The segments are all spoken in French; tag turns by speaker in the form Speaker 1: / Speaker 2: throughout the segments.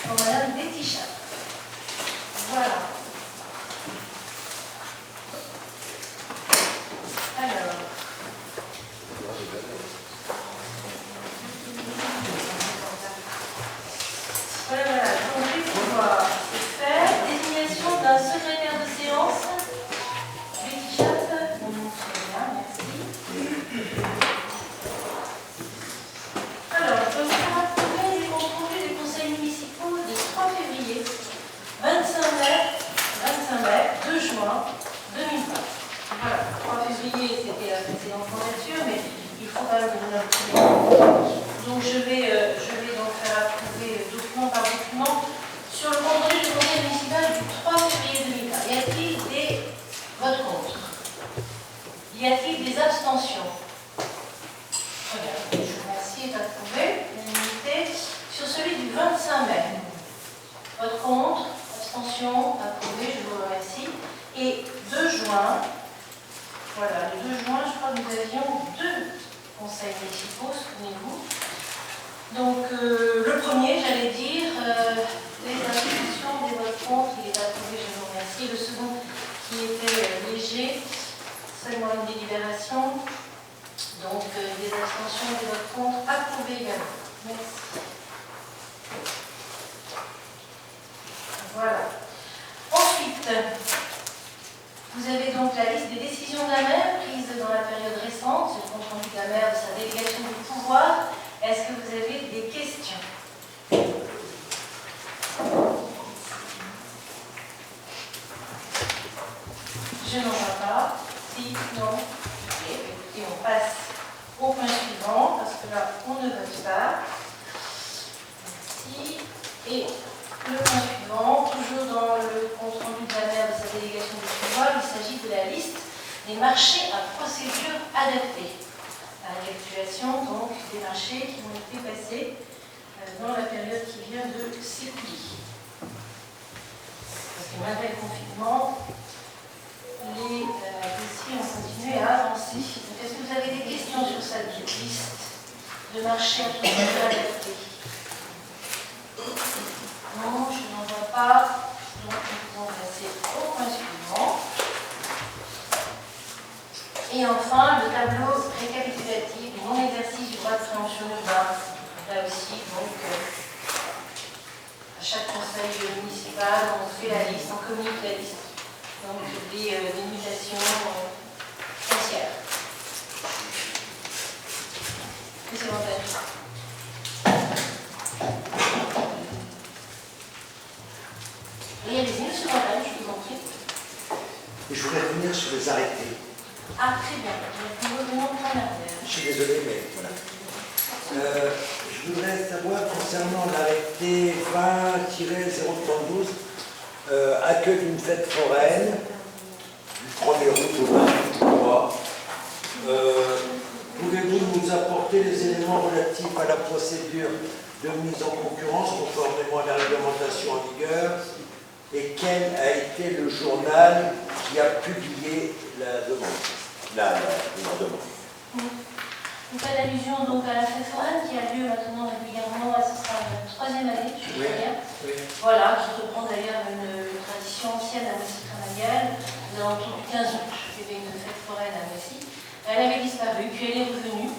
Speaker 1: pour Madame Betty. Voilà. Alors. Voilà. Donc, les pouvoirs, c'est faire. Désignation d'un secrétaire de séance. Betty Chat. Très bien, merci. Alors, je vais vous rappeler les comptes rendus des conseils municipaux du 3 février, 25 mai, 2 juin 2020. Voilà, 3 février, c'était la précédente candidature, mais il faut quand même que vous l'approuvez. Donc, je vais donc faire approuver document par document sur le compte rendu du conseil municipal du 3 février 2020. Y a-t-il des votes contre? Y a-t-il des abstentions? Très bien, je vous remercie d'approuver l'unanimité. Sur celui du 25 mai, vote contre, abstention, approuvé, je vous remercie. Et 2 juin, voilà, le 2 juin, je crois que nous avions 2 conseils municipaux, souvenez-vous. Donc, le premier, j'allais dire, les abstentions, des votes contre, il est approuvé, je vous remercie. Le second, qui était léger, seulement une délibération. Donc, des abstentions, des votes contre, approuvé également. Merci. Voilà. Ensuite, vous avez donc la liste des décisions de la maire prises dans la période récente, c'est le compte rendu de la maire de sa délégation du pouvoir. Est-ce que vous avez des questions? Je n'en vois pas. Si, non. Ok, écoutez, on passe au point suivant, parce que là, on ne vote pas. Merci. Et le point suivant, toujours dans le compte rendu de la maire de sa délégation du pouvoir, il s'agit de la liste des marchés à procédure adaptée. La récapitulation donc des marchés qui ont été passés dans la période qui vient de s'écouler. Parce que malgré le confinement, les dossiers ont continué à avancer. Est-ce que vous avez des questions sur cette liste de marchés à procédure adaptée? Non, je n'en vois pas. Donc, nous pouvons passer au point suivant. Et enfin, le tableau récapitulatif du non-exercice du droit de préemption urbain. Là aussi, donc, à chaque conseil municipal, on fait la liste, on communique la liste. Donc, des mutations foncières. Monsieur Montagne. Oui, allez-y, monsieur Montagne, je vous en prie.
Speaker 2: Je voudrais revenir sur les arrêtés.
Speaker 1: Ah, très bien. Nous revenons en arrière.
Speaker 2: Je suis désolé, mais voilà. Je voudrais savoir concernant l'arrêté 20-032, accueil d'une fête foraine, du 1er août au 23. Pouvez-vous nous apporter les éléments relatifs à la procédure de mise en concurrence conformément à la réglementation en vigueur et quel a été le journal qui a publié la demande, la demande.
Speaker 1: Vous faites allusion donc à la fête foraine qui a lieu maintenant régulièrement, ce sera la 3e année, je crois bien.
Speaker 2: Oui.
Speaker 1: Voilà, qui reprend d'ailleurs une tradition ancienne à Massy-Tramaliel. Nous avons autour du 15 août, il y avait une fête foraine à Massy. Elle avait disparu, puis elle est revenue.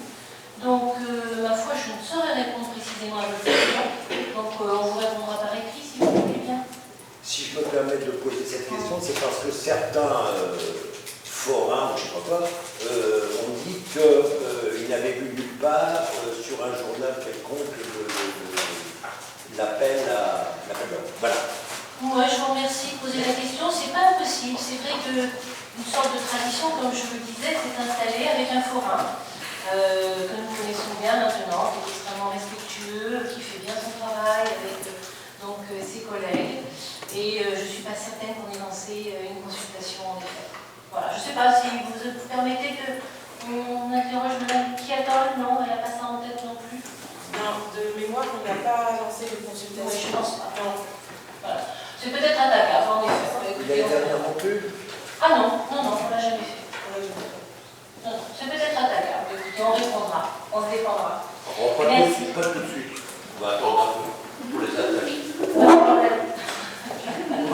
Speaker 1: Donc, ma foi, je ne saurais répondre précisément à votre question. Donc, on vous répondra par écrit si vous voulez bien.
Speaker 2: Si je peux me permettre de poser cette question, c'est parce que certains forains, je ne sais pas quoi, ont dit qu'ils n'avaient vu nulle part sur un journal quelconque l'appel à l'ordre. Voilà.
Speaker 1: Oui, je vous remercie de poser la question. C'est pas impossible. C'est vrai qu'une sorte de tradition, comme je vous le disais, s'est installée avec un forain que nous connaissons bien maintenant, qui est extrêmement respectueux, qui fait bien son travail avec donc, ses collègues. Et je ne suis pas certaine qu'on ait lancé une consultation en effet. Voilà, je ne sais pas si vous permettez qu'on interroge Mme Kiatol. Non, elle n'a pas ça en tête non plus.
Speaker 3: Non, de mémoire, on n'a pas lancé de consultation.
Speaker 1: Oui, je ne pense pas. Non. Voilà. C'est peut-être attaquable, en effet.
Speaker 2: L'année dernière non plus.
Speaker 1: Ah non, on ne l'a jamais fait. Non, c'est peut-être attaquable. Écoutez, on répondra, on se défendra.
Speaker 2: Pas tout de suite.
Speaker 4: On va attendre un peu pour les attaques.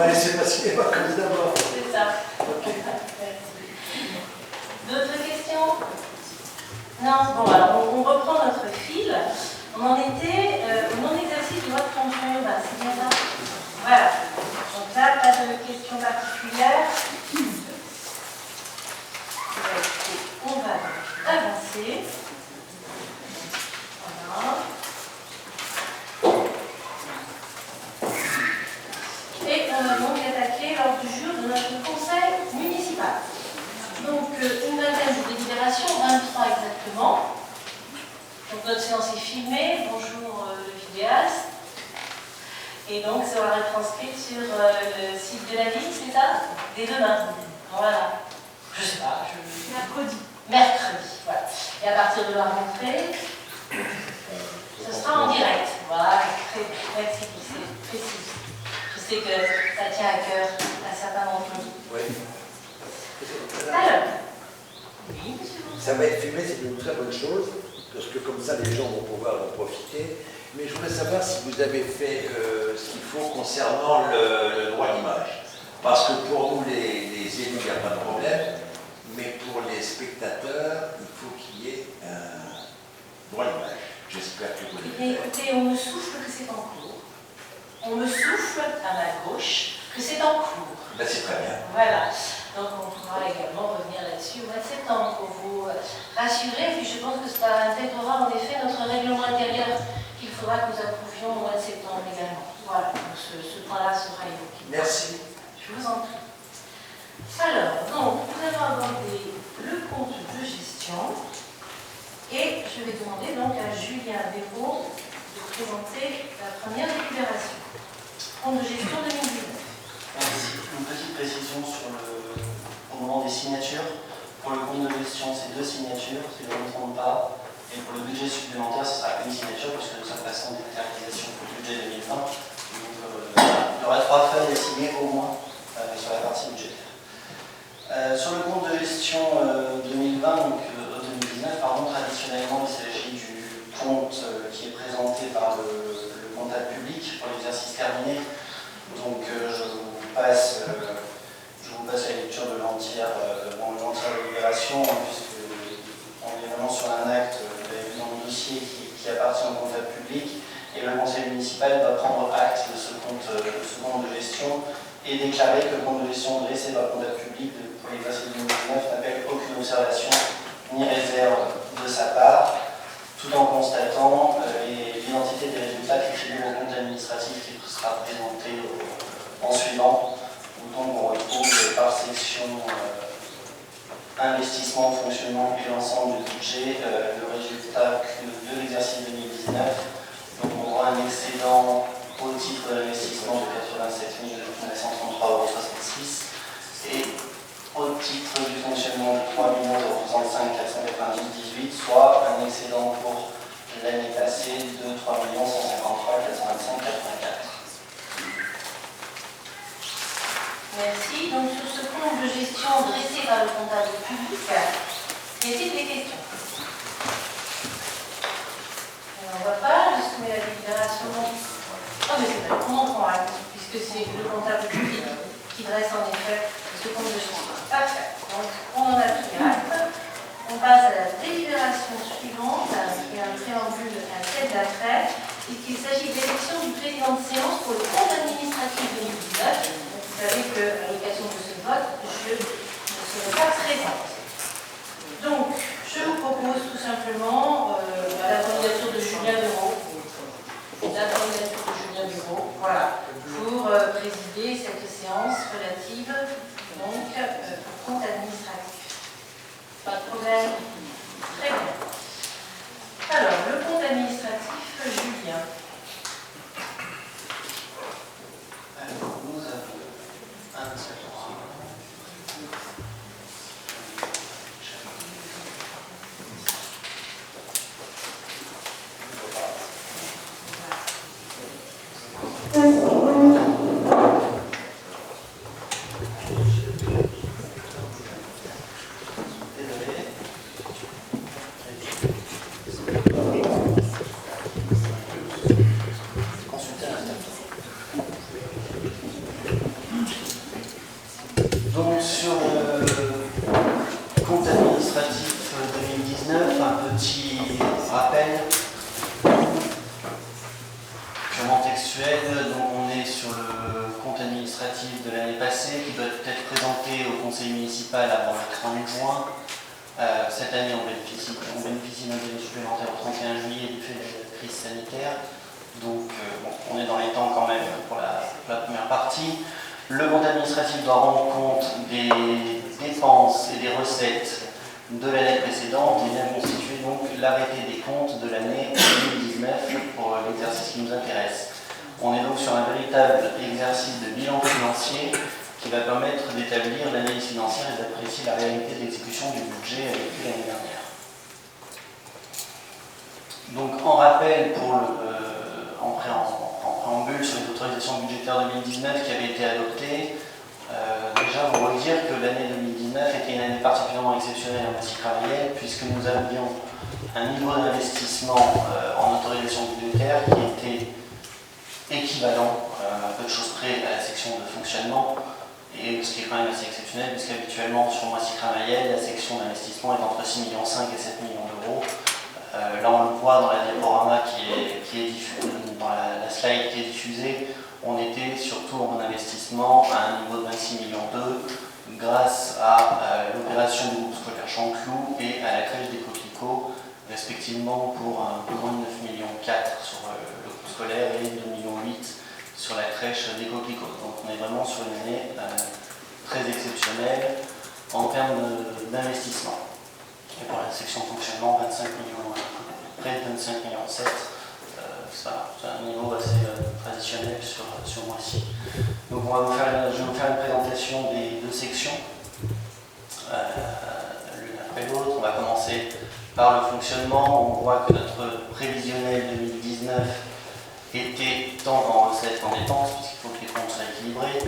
Speaker 2: va laisser passer les vacances d'abord.
Speaker 1: C'est ça.
Speaker 2: Ok.
Speaker 1: D'autres questions? Non? Bon, alors on reprend notre fil. On en était au non-exercice de votre fonction urbaine, c'est bien ça? Voilà. Donc là, pas de questions particulières. On va avancer. Voilà. Et on va donc attaquer l'ordre du jour de notre conseil municipal. Donc une vingtaine de délibérations, 23 exactement. Donc notre séance est filmée. Bonjour le vidéaste. Et donc ça va être transcrit sur le site de la ville, c'est ça? Dès demain. Voilà. Je sais pas. Mercredi. Mercredi, voilà. Et à partir de la rentrée, ce sera en direct. Voilà, très merci, c'est précis. Je sais que ça tient à cœur à certains d'entre nous.
Speaker 2: Oui.
Speaker 1: Alors, oui, monsieur.
Speaker 2: Ça va être filmé, c'est une très bonne chose, parce que comme ça, les gens vont pouvoir en profiter. Mais je voudrais savoir si vous avez fait ce qu'il faut concernant le droit à l'image. Parce que pour nous, les élus, il n'y a pas de problème, mais pour les spectateurs, il faut qu'il y ait un droit à l'image. J'espère que vous l'avez fait.
Speaker 1: Écoutez, on me souffle que c'est en cours. On me souffle à ma gauche que c'est en cours.
Speaker 2: Ben, c'est très bien.
Speaker 1: Voilà. Donc on pourra également revenir là-dessus au mois de septembre pour vous rassurer. Puis je pense que ça intégrera en effet notre règlement intérieur qu'il faudra que nous approuvions au mois de septembre également. Voilà, donc ce point-là sera évoqué.
Speaker 2: Merci.
Speaker 1: Je vous en prie. Alors, donc, nous allons aborder le compte de gestion. Et je vais demander donc à Julien Béraud de présenter la première délibération. Compte de gestion 2019.
Speaker 4: Merci. Une petite précision au moment des signatures. Pour le compte de gestion, c'est 2 signatures, si je ne me trompe pas. Et pour le budget supplémentaire, ce sera une signature, parce que nous sommes passés en dématérialisation pour le budget 2020. Donc, il y aura 3 feuilles à signer au moins sur la partie budgétaire. Sur le compte de gestion 2019, traditionnellement, il s'agit du compte qui est présenté par le comptable public pour l'exercice terminé. Donc, je vous passe la lecture de l'entière délibération, puisque on est vraiment sur un acte dans le dossier qui appartient au comptable public, et le conseil municipal doit prendre acte de ce compte de gestion et déclarer que le compte de gestion dressé par le comptable public pour l'exercice 2019 n'appelle aucune observation ni réserve de sa part, tout en constatant l'identité des résultats qui figurent au compte administratif qui sera présenté en suivant, où donc on retrouve par section investissement, fonctionnement et l'ensemble du budget le résultat de l'exercice 2019. Donc on voit un excédent au titre de l'investissement de 87 933,66 € et au titre du fonctionnement de 3 065 490,18 €, soit un excédent pour l'année passée de 3 153 425,84 €.
Speaker 1: Merci. Donc sur ce compte de gestion dressé par le comptable public, y a-t-il des questions? On n'en voit pas. Je soumets la délibération. Ah mais c'est vrai, on en prend acte, puisque c'est le comptable public qui dresse en effet ce compte de gestion. Parfait. Donc on en a pris acte. On passe à la délibération suivante, qui est un préambule à tête d'après, puisqu'il s'agit de l'élection du président de séance pour le compte administratif 2019. Vous savez qu'à l'occasion de ce vote, je ne serai pas présente. Donc, je vous propose tout simplement la candidature de Julien Béraud. La candidature de Julien Béraud, voilà, pour présider cette séance relative donc, au compte administratif. Pas de problème? Très bien. Alors, le compte administratif, Julien.
Speaker 4: Alors, nous avons un seul droit. Désolé. documents textuels, donc on est sur le compte administratif de l'année passée qui doit être présenté au conseil municipal avant le 30 juin. Cette année, on bénéficie d'un délai supplémentaire au 31 juillet du fait de la crise sanitaire. Donc bon, on est dans les temps quand même pour la première partie. Le compte administratif doit rendre compte des dépenses et des recettes de l'année précédente et vient constituer donc l'arrêté des comptes de l'année 2019 pour l'exercice qui nous intéresse. On est donc sur un véritable exercice de bilan financier qui va permettre d'établir l'analyse financière et d'apprécier la réalité de l'exécution du budget avec l'année dernière. Donc en rappel, en préambule sur les autorisations budgétaires 2019 qui avaient été adoptées, déjà vous redire que l'année 2019 était une année particulièrement exceptionnelle en Massy-Cravayel puisque nous avions un niveau d'investissement en autorisation budgétaire qui était équivalent, à peu de choses près, à la section de fonctionnement, et ce qui est quand même assez exceptionnel puisqu'habituellement sur Massy-Cravayel, la section d'investissement est entre 6,5 millions et 7 millions d'euros. Là on le voit dans la diaporama qui est diffusée, dans la slide qui est diffusée, on était surtout en investissement à un niveau de 26,2 millions grâce à l'opération du groupe scolaire Chanteloup et à la crèche des Coquelicots, respectivement pour un peu moins de 9,4 millions sur le groupe scolaire et 2,8 millions sur la crèche des Coquelicots. Donc on est vraiment sur une année très exceptionnelle en termes d'investissement. Et pour la section de fonctionnement, 25 millions, près de 25,7 millions. C'est un niveau assez traditionnel sur moi-ci. Donc je vais vous faire une présentation des deux sections, l'une après l'autre. On va commencer par le fonctionnement. On voit que notre prévisionnel 2019 était tant en recettes qu'en dépenses, puisqu'il faut que les comptes soient équilibrés,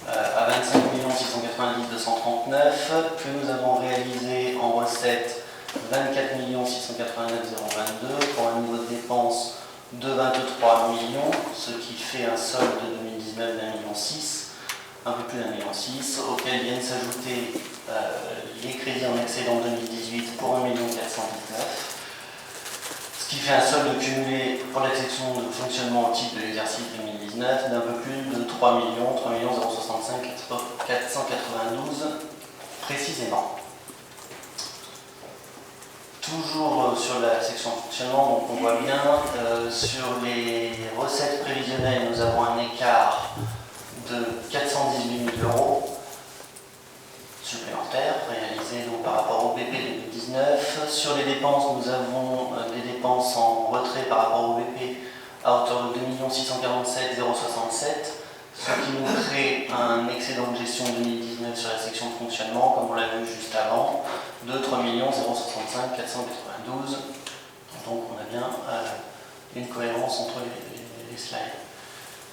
Speaker 4: à 25 690 239, que nous avons réalisé en recettes 24 689 022 pour un niveau de dépenses de 23 millions, ce qui fait un solde de 2019 d'1,6 million, un peu plus d'1,6 million, auquel viennent s'ajouter les crédits en excédent 2018 pour 1,419 million, ce qui fait un solde cumulé pour la section de fonctionnement au titre de l'exercice 2019 d'un peu plus de 3 065 492 précisément. Toujours sur la section fonctionnement, donc on voit bien sur les recettes prévisionnelles, nous avons un écart de 418 000 euros supplémentaires réalisés donc, par rapport au BP 2019. Sur les dépenses, nous avons des dépenses en retrait par rapport au BP à hauteur de 2 647 067, ce qui nous crée un excédent de gestion 2019 sur la section de fonctionnement, comme on l'a vu juste avant, de 3 065 492. Donc on a bien une cohérence entre les slides.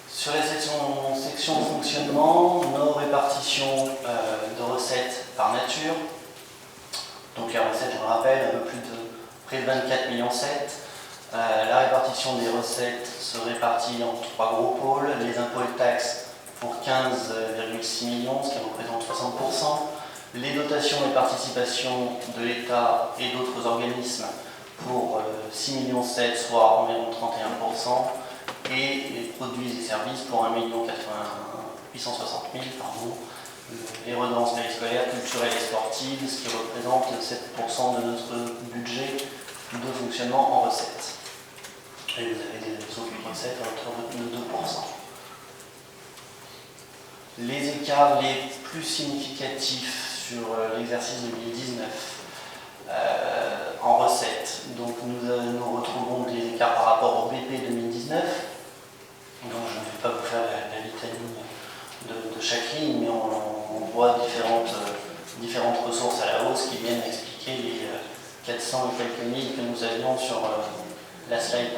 Speaker 4: Sur la section de fonctionnement, nos répartitions de recettes par nature. Donc les recettes, je vous rappelle, un peu plus de près de 24,7 millions. La répartition des recettes se répartit en trois gros pôles. Les impôts et taxes pour 15,6 millions, ce qui représente 60%. Les dotations et participations de l'État et d'autres organismes pour 6,7 millions, soit environ 31%. Et les produits et services pour 1 860 000, les redevances périscolaires, culturelles et sportives, ce qui représente 7% de notre budget de fonctionnement en recettes. Et vous avez des autres recettes à hauteur de 2%. Les écarts les plus significatifs sur l'exercice 2019 en recettes, donc nous retrouvons les écarts par rapport au BP 2019. Donc je ne vais pas vous faire la litanie de chaque ligne, mais on voit différentes ressources à la hausse qui viennent expliquer les 400 et quelques mille que nous avions sur les slides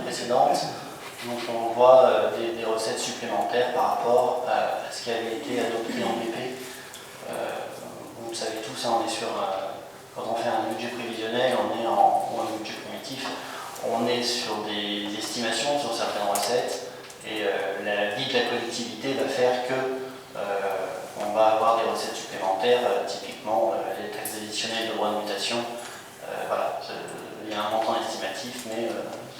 Speaker 4: précédentes. Donc on voit des recettes supplémentaires par rapport à ce qui avait été adopté en BP. Vous le savez tous, on est sur, quand on fait un budget prévisionnel, ou un budget primitif, on est sur des estimations sur certaines recettes. Et la vie de la collectivité va faire qu'on va avoir des recettes supplémentaires, typiquement les taxes additionnelles de droits de mutation. Voilà, il y a un montant estimatif, mais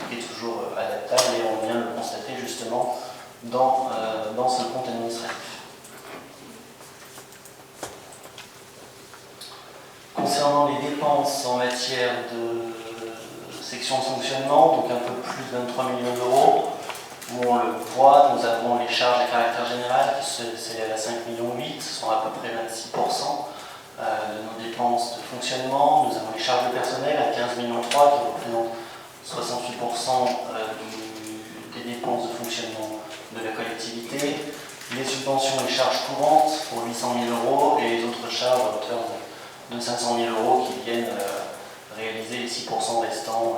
Speaker 4: qui est toujours adaptable et on vient le constater justement dans ce compte administratif. Concernant les dépenses en matière de section de fonctionnement, donc un peu plus de 23 millions d'euros, où on le voit, nous avons les charges à caractère général qui s'élèvent à 5,8 millions, soit à peu près 26% de nos dépenses de fonctionnement. Nous avons les charges de personnel à 15,3 millions qui représentent 68% des dépenses de fonctionnement de la collectivité. Les subventions et charges courantes pour 800 000 euros et les autres charges à hauteur de 500 000 euros qui viennent réaliser les 6% restants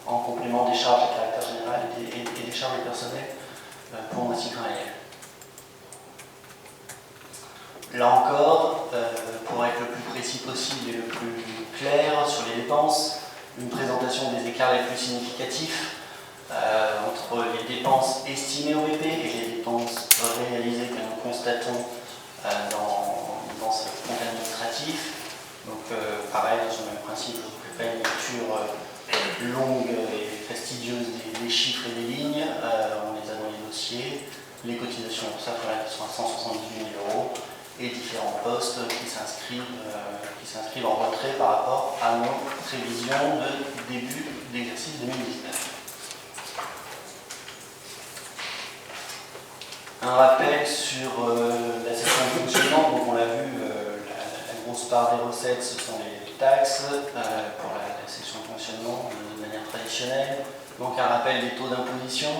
Speaker 4: en complément des charges à caractère général et des charges de personnel pour Moissy Cramayel. Là encore, pour être le plus précis possible et le plus clair sur les dépenses, une présentation des écarts les plus significatifs entre les dépenses estimées au BP et les dépenses réalisées que nous constatons dans ce compte administratif. Donc pareil, sur le même principe, je ne vous fais pas une lecture longue et fastidieuse des chiffres et des lignes. On les a dans les dossiers, les cotisations pour ça, qui sont à 178 000 euros, et différents postes qui s'inscrivent en retrait par rapport à nos prévisions de début d'exercice 2019. Un rappel sur la section de fonctionnement, donc on l'a vu, la grosse part des recettes, ce sont les taxes pour la section de fonctionnement de manière traditionnelle. Donc un rappel des taux d'imposition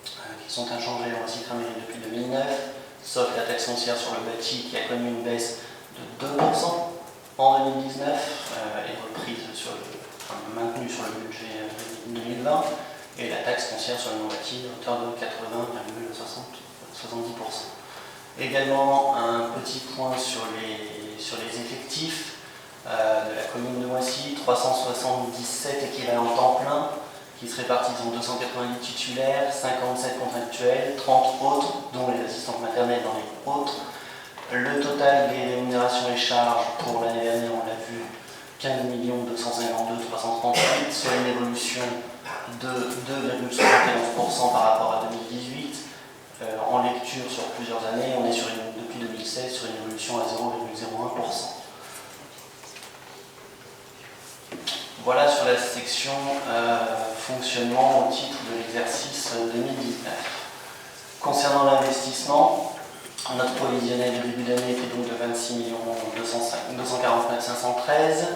Speaker 4: qui sont inchangés en Moissy Cramayel depuis 2009, sauf la taxe foncière sur le bâti qui a connu une baisse de 2% en 2019 et reprise maintenue sur le budget 2020, et la taxe foncière sur le non-bâti à hauteur de 80,70%. Également un petit point sur les effectifs de la commune de Moissy, 377 équivalents temps plein qui se répartissent en 290 titulaires, 57 contractuels, 30 autres, dont les assistantes maternelles dans les autres. Le total des rémunérations et charges pour l'année dernière, on l'a vu, 15 252 338, soit une évolution de 2,71% par rapport à 2018. En lecture sur plusieurs années, on est depuis 2016 sur une évolution à 0,01%. Voilà sur la section fonctionnement au titre de l'exercice 2019. Concernant l'investissement, notre provisionnel de début d'année était donc de 26 249 513.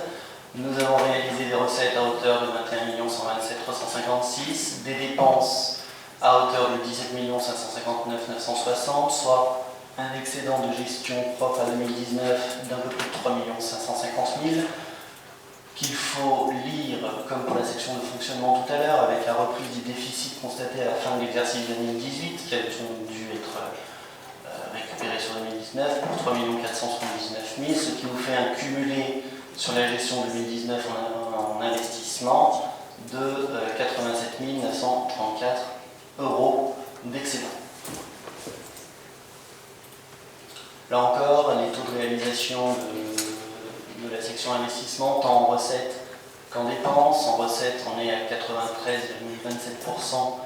Speaker 4: Nous avons réalisé des recettes à hauteur de 21 127 356, des dépenses à hauteur de 17 559 960, soit un excédent de gestion propre à 2019 d'un peu plus de 3 550 000, qu'il faut lire, comme pour la section de fonctionnement tout à l'heure, avec la reprise du déficit constaté à la fin de l'exercice 2018, qui a dû être récupéré sur 2019 pour 3 479 000, ce qui nous fait un cumulé sur la gestion 2019 en investissement de 87 934 euros d'excédent. Là encore, les taux de réalisation de la section investissement, tant en recettes qu'en dépenses. En recettes, on est à 93,27%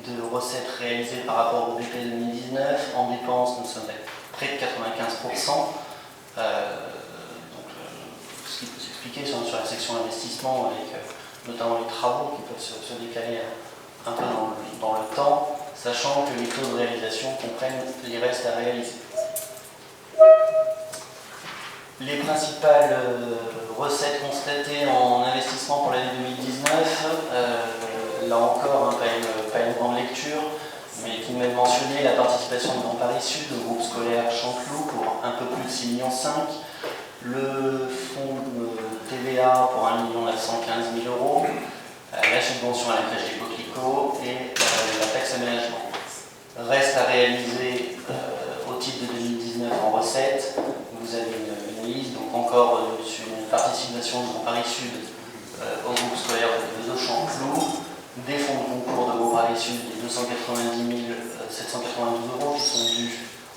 Speaker 4: de recettes réalisées par rapport au BP 2019. En dépenses, nous sommes à près de 95%. Ce qui peut s'expliquer sur la section investissement avec notamment les travaux qui peuvent se décaler un peu dans le temps, sachant que les taux de réalisation comprennent les restes à réaliser. Les principales recettes constatées en investissement pour l'année 2019, là encore, pas une grande lecture, mais tout de même mentionné la participation de Grand Paris Sud, le groupe scolaire Chanteloup pour un peu plus de 6,5 millions, le fonds TVA pour 1 915 000 euros, la subvention à la crèche des Coquelicots et la taxe aménagement. Reste à réaliser au titre de 2019 en recettes. Vous avez une liste, donc encore sur une participation de Grand Paris Sud au groupe scolaire de Chanteloup, des fonds de concours de Grand Paris Sud de 290 792 euros qui sont dus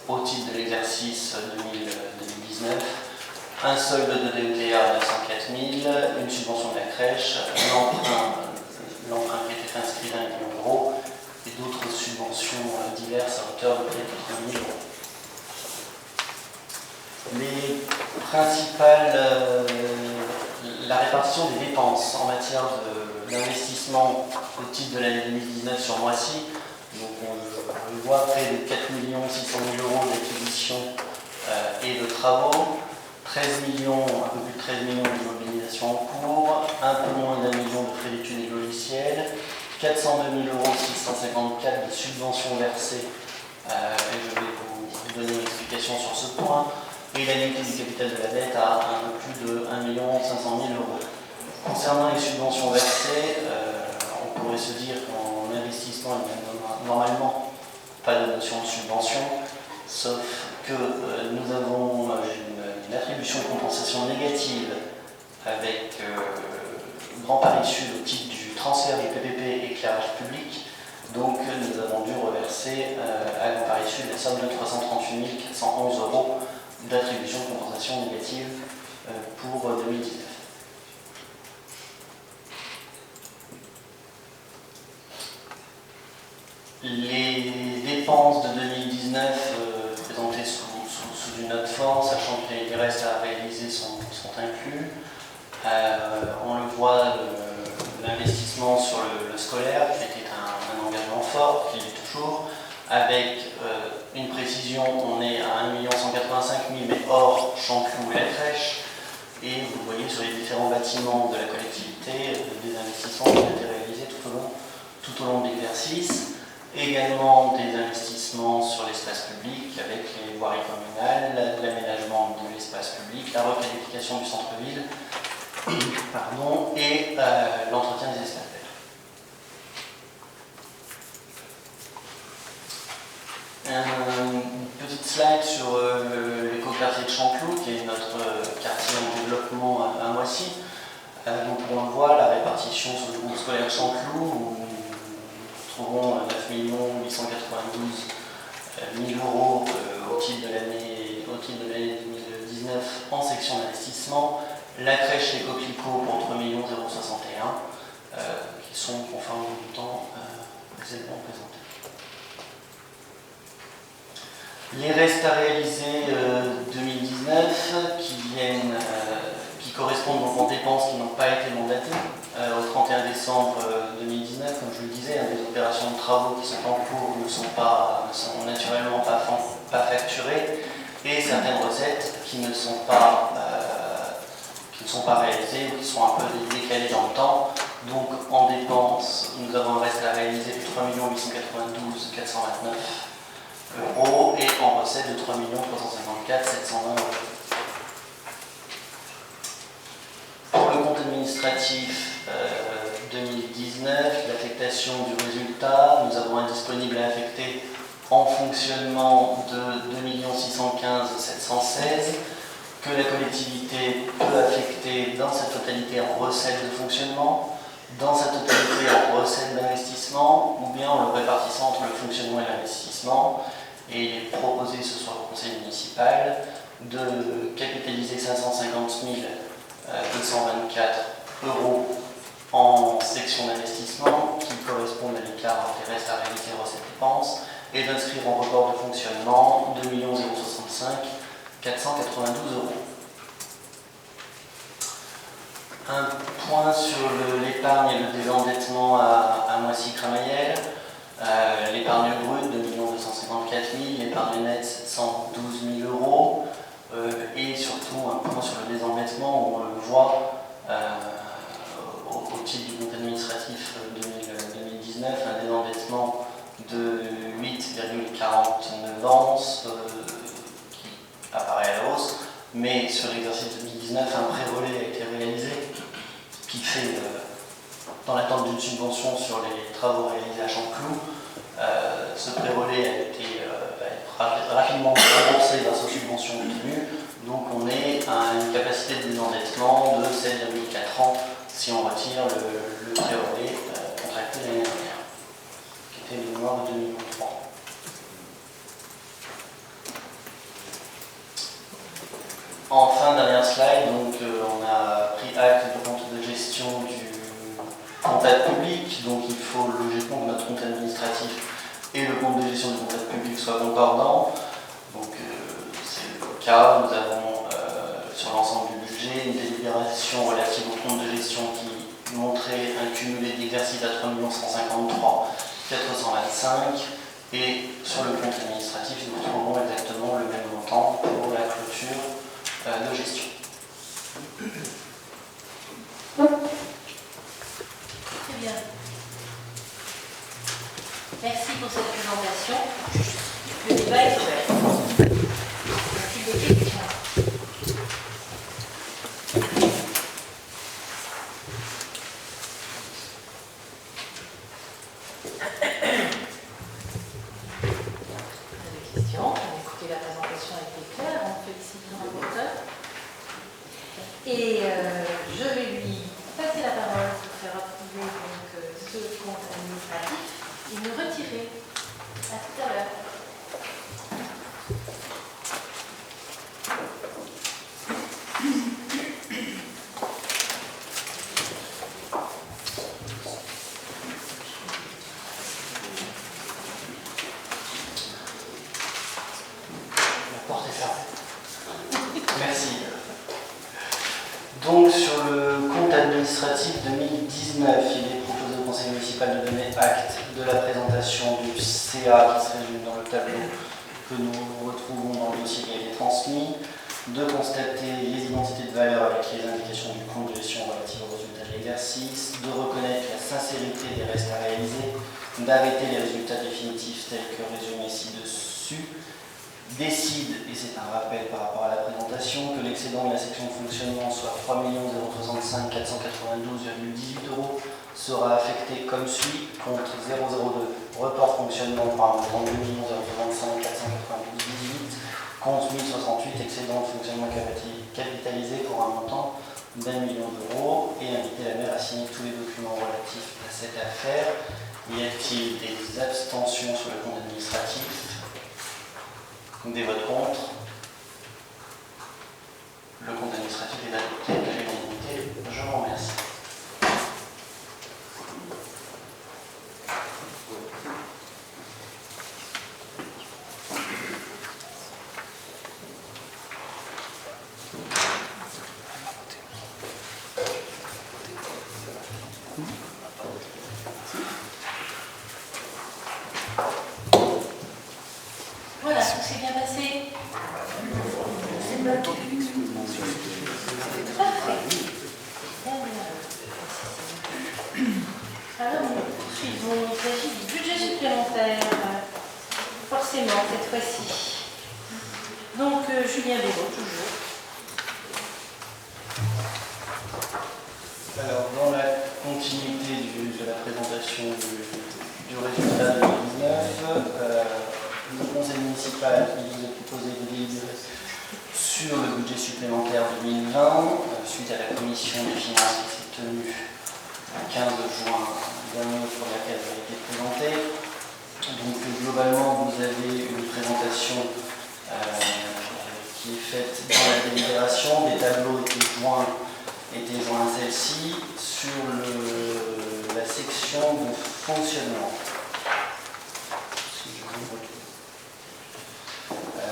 Speaker 4: au titre de l'exercice 2019, un solde de DETA à 904 000, une subvention de la crèche, l'emprunt qui était inscrit d'1 million d'euros et d'autres subventions diverses à hauteur de près de 80 000 euros. Les principales, la répartition des dépenses en matière d'investissement au titre de l'année 2019 sur Moissy. Donc on le voit, près de 4 600 000 euros d'acquisition et de travaux, 13 millions, un peu plus de 13 millions d'immobilisation en cours, un peu moins d'1 million de frais d'études et de logiciels, 402 654 de subventions versées, et je vais vous donner une explication sur ce point, et la limite du capital de la dette à un peu plus de 1 500 000 euros. Concernant les subventions versées, on pourrait se dire qu'en investissement, il n'y a normalement pas de notion de subvention, sauf que nous avons une attribution de compensation négative avec Grand Paris Sud au titre du transfert du PPP éclairage public. Donc nous avons dû reverser à Grand Paris Sud la somme de 338 411 euros d'attribution de compensation négative pour 2019. Les dépenses de 2019 présentées sous une autre forme, sachant que les restes à réaliser sont inclus. On le voit, l'investissement sur le scolaire, qui était un engagement fort, qui l'est toujours, avec une précision, on est à 1 185 000, mais hors Champclou et la crèche. Et vous voyez sur les différents bâtiments de la collectivité des investissements qui ont été réalisés tout au long de l'exercice. Également des investissements sur l'espace public avec les voiries communales, l'aménagement de l'espace public, la requalification du centre-ville et l'entretien des espaces verts. Une petite slide sur l'écoquartier de Champclou, qui est notre quartier en développement à Moissy. Donc on le voit, la répartition sur le groupe scolaire Champclou, nous trouvons 9 892 000 euros au titre de l'année 2019 en section d'investissement. La crèche Les Coquelicots pour 3 061 qui sont conformes au montant précédemment présenté. Les restes à réaliser 2019 qui correspondent aux dépenses qui n'ont pas été mandatées au 31 décembre 2019, comme je le disais, les opérations de travaux qui sont en cours ne sont naturellement pas facturées, et certaines recettes qui ne sont pas réalisées ou qui sont un peu décalées dans le temps. Donc en dépenses, nous avons un reste à réaliser de 3 892 429 euros et en recettes de 3 354 720 euros. Pour le compte administratif 2019, l'affectation du résultat, nous avons un disponible à affecter en fonctionnement de 2 615 716 que la collectivité peut affecter dans sa totalité en recettes de fonctionnement, dans sa totalité en recettes d'investissement, ou bien en le répartissant entre le fonctionnement et l'investissement. Et il est proposé ce soir au conseil municipal de capitaliser 550 224 euros en section d'investissement qui correspondent à l'écart entre les restes à réaliser recettes dépenses et d'inscrire en report de fonctionnement 2 065 492 euros. Un point sur l'épargne et le désendettement à Moissy-Cramayel. L'épargne brute 2 254 000, l'épargne nette 112 000 euros. Et surtout un point sur le désendettement où on le voit au titre du compte administratif 2019, un désendettement de 8,49 ans qui apparaît à la hausse, mais sur l'exercice 2019, un pré-relais a été réalisé qui fait, dans l'attente d'une subvention sur les travaux réalisés à Champclou, ce pré-relais va être rapidement remboursé grâce aux subventions obtenues. Donc on est à une capacité de désendettement de 7,4 ans si on retire le pré-relais contracté l'année dernière, qui était le mémoire de 2003. Enfin, dernière slide, donc on a pris acte du compte de gestion du comptable public, donc il faut compte administratif et le compte de gestion du comptable public soient concordants. Donc c'est le cas. Nous avons sur l'ensemble du budget une délibération relative au compte de gestion qui montrait un cumulé d'exercices à 3 153 425 et sur le compte administratif nous retrouvons exactement le même montant pour la clôture de gestion.
Speaker 1: Très bien. Merci pour cette présentation. Le débat est ouvert. Merci des questions. Écoutez, la présentation a été claire, on félicite le rapporteur. Et je vais lui passer la parole pour faire approuver donc, ce compte administratif et me retirer. À tout à l'heure.
Speaker 4: Merci. Donc sur le compte administratif 2019, il est proposé au conseil municipal de donner acte de la présentation du CA qui se résume dans le tableau que nous retrouvons dans le dossier qui a été transmis, de constater les identités de valeur avec les indications du compte de gestion relative aux résultats de l'exercice, de reconnaître la sincérité des restes à réaliser, d'arrêter les résultats définitifs tels que résumés ci-dessus, décide, et c'est un rappel par rapport à la présentation, que l'excédent de la section de fonctionnement, soit 3 065 492,18 €, sera affecté comme suit, compte 002, report fonctionnement par un 2 035 492,18, compte 1068, excédent de fonctionnement capitalisé pour un montant d'1 million d'euros, et inviter la maire à signer tous les documents relatifs à cette affaire. Y a-t-il des abstentions sur le compte administratif? Des votes contre. Le compte administratif est adopté à l'unanimité. Je vous remercie.
Speaker 1: Voilà, tout s'est bien passé. Parfait. Alors, nous poursuivons. Il s'agit du budget supplémentaire, forcément, cette fois-ci. Donc, Julien Béraud, toujours.
Speaker 4: Alors, dans la continuité de la présentation du résultat de 2019, le conseil municipal vous est proposé de délibérer sur le budget supplémentaire 2020, suite à la commission des finances qui s'est tenue le 15 juin dernier pour laquelle elle a été présentée. Donc globalement, vous avez une présentation qui est faite dans la délibération. Des tableaux étaient joints à celle-ci sur la section de fonctionnement.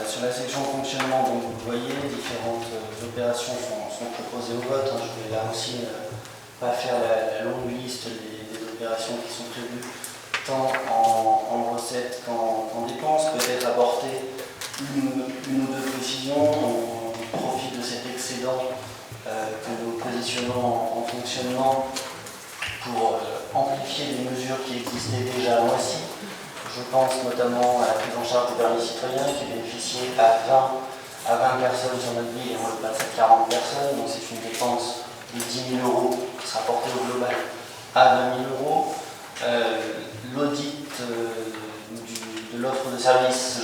Speaker 4: Sur la section fonctionnement, donc vous voyez, différentes opérations sont proposées au vote. Je vais là aussi pas faire la longue liste des opérations qui sont prévues tant en recettes qu'en dépenses. Peut-être apporter une ou deux précisions. On profite de cet excédent que nous positionnons en fonctionnement pour amplifier les mesures qui existaient déjà à Noisy. Je pense notamment à la prise en charge du permis citoyen qui bénéficiait à 20 personnes sur notre ville et on le passe à 40 personnes. Donc c'est une dépense de 10 000 € qui sera portée au global à 20 000 €. L'audit de l'offre de service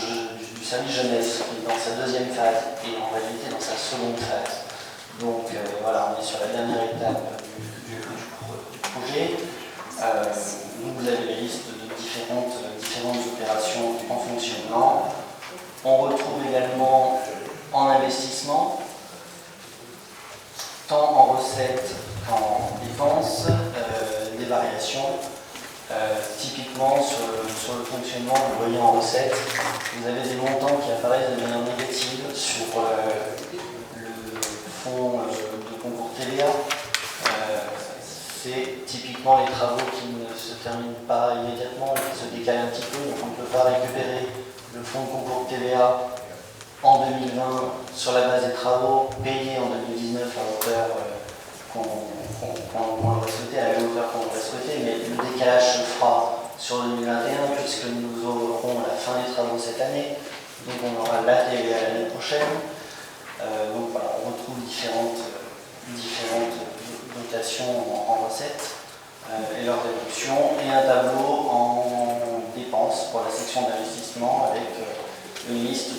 Speaker 4: du service jeunesse qui est dans sa deuxième phase et en réalité dans sa seconde phase. Donc voilà, on est sur la dernière étape du projet. Vous avez les listes de différentes opérations en fonctionnement. On retrouve également en investissement, tant en recettes qu'en dépenses, des variations. Typiquement, sur le fonctionnement, vous voyez en recette, vous avez des montants qui apparaissent de manière négative sur le fonds de concours TVA. C'est typiquement les travaux qui ne se terminent pas immédiatement et qui se décalent un petit peu. Donc on ne peut pas récupérer le fonds de concours TVA en 2020 sur la base des travaux payés en 2019 à hauteur qu'on aurait souhaité, à la hauteur qu'on aurait souhaité, mais le décalage se fera sur 2021 puisque nous aurons la fin des travaux cette année, donc on aura la TVA l'année prochaine. Donc voilà, on retrouve différentes dotations en recettes et leurs déductions, et un tableau en dépenses pour la section d'investissement avec une liste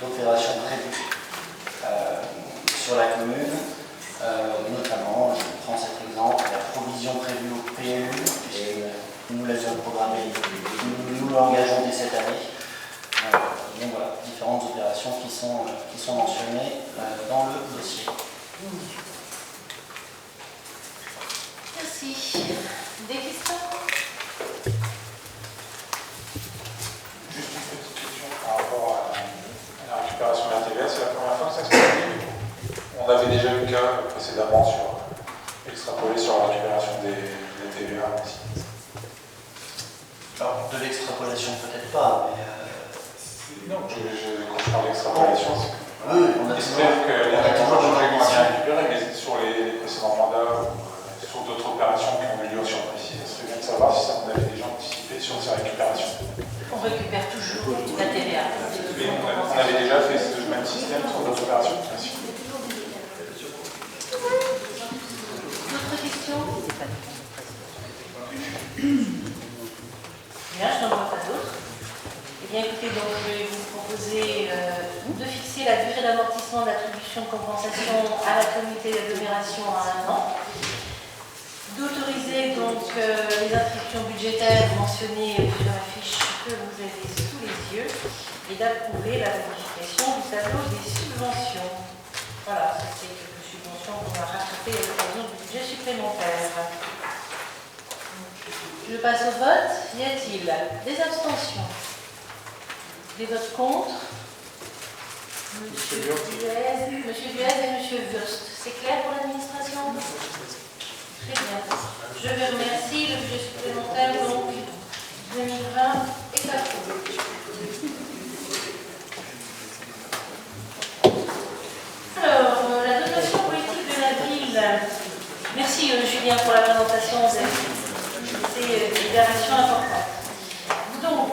Speaker 4: d'opérations prévues sur la commune. Notamment, je prends cet exemple, la provision prévue au PLU, puisque nous l'avions programmée, nous l'engageons dès cette année. Donc voilà, différentes opérations qui sont mentionnées dans le dossier.
Speaker 1: Merci. Des questions?
Speaker 5: Juste une petite question par rapport à la récupération de la TVA. C'est la première fois que ça se produit. On avait déjà eu le cas précédemment sur extrapolé sur la récupération des TVA aussi.
Speaker 4: Alors, de l'extrapolation peut-être pas, mais...
Speaker 5: Non, quand je parle d'extrapolation,
Speaker 4: oui, on a
Speaker 5: j'espère que les récupérations récupérées, mais sur les précédents mandats ou sur d'autres opérations qui ont eu lieu sur précis, ça serait bien de savoir si on avait déjà anticipé sur ces récupérations.
Speaker 1: On récupère toujours la TVA.
Speaker 5: Mais on avait déjà fait ce même système sur d'autres opérations. Merci.
Speaker 1: D'autres questions? Bien, je n'en vois pas d'autres. Eh bien, écoutez, donc, je vais vous proposer de fixer la durée d'amortissement de l'attribution de compensation à la communauté d'agglomération à 1 an, d'autoriser donc les inscriptions budgétaires mentionnées sur la fiche que vous avez sous les yeux et d'approuver la modification du tableau des subventions. Voilà, c'est quelques subventions qu'on va rattraper à l'occasion du budget supplémentaire. Je passe au vote. Y a-t-il des abstentions? Des votes contre? Monsieur Duez et Monsieur Wurst. C'est clair pour l'administration? Très bien. Je vous remercie. Le budget supplémentaire, donc, 2020 est approuvé. Alors, la dotation politique de la ville. Merci Julien pour la présentation de ces déclarations importantes. Donc,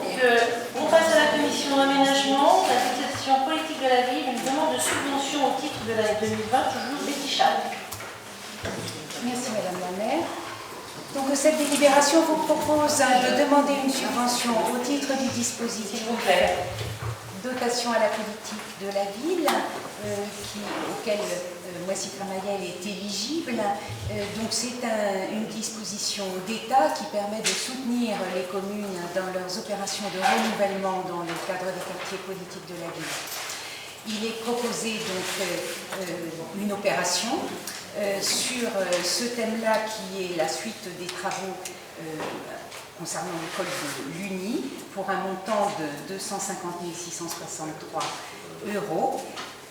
Speaker 1: on passe à la commission aménagement, la dotation politique de la ville, une demande de subvention au titre de l'année 2020, toujours Betty Chal.
Speaker 6: Merci Madame la maire. Donc cette délibération vous propose de demander une subvention au titre du dispositif
Speaker 1: S'il vous plaît.
Speaker 6: dotation à la politique de la ville, auquel Moissy-Cramayel est éligible. Donc c'est une disposition d'État qui permet de soutenir les communes dans leurs opérations de renouvellement dans le cadre des quartiers politiques de la ville. Il est proposé donc une opération sur ce thème-là qui est la suite des travaux concernant l'école de l'Uni pour un montant de 250 663 €.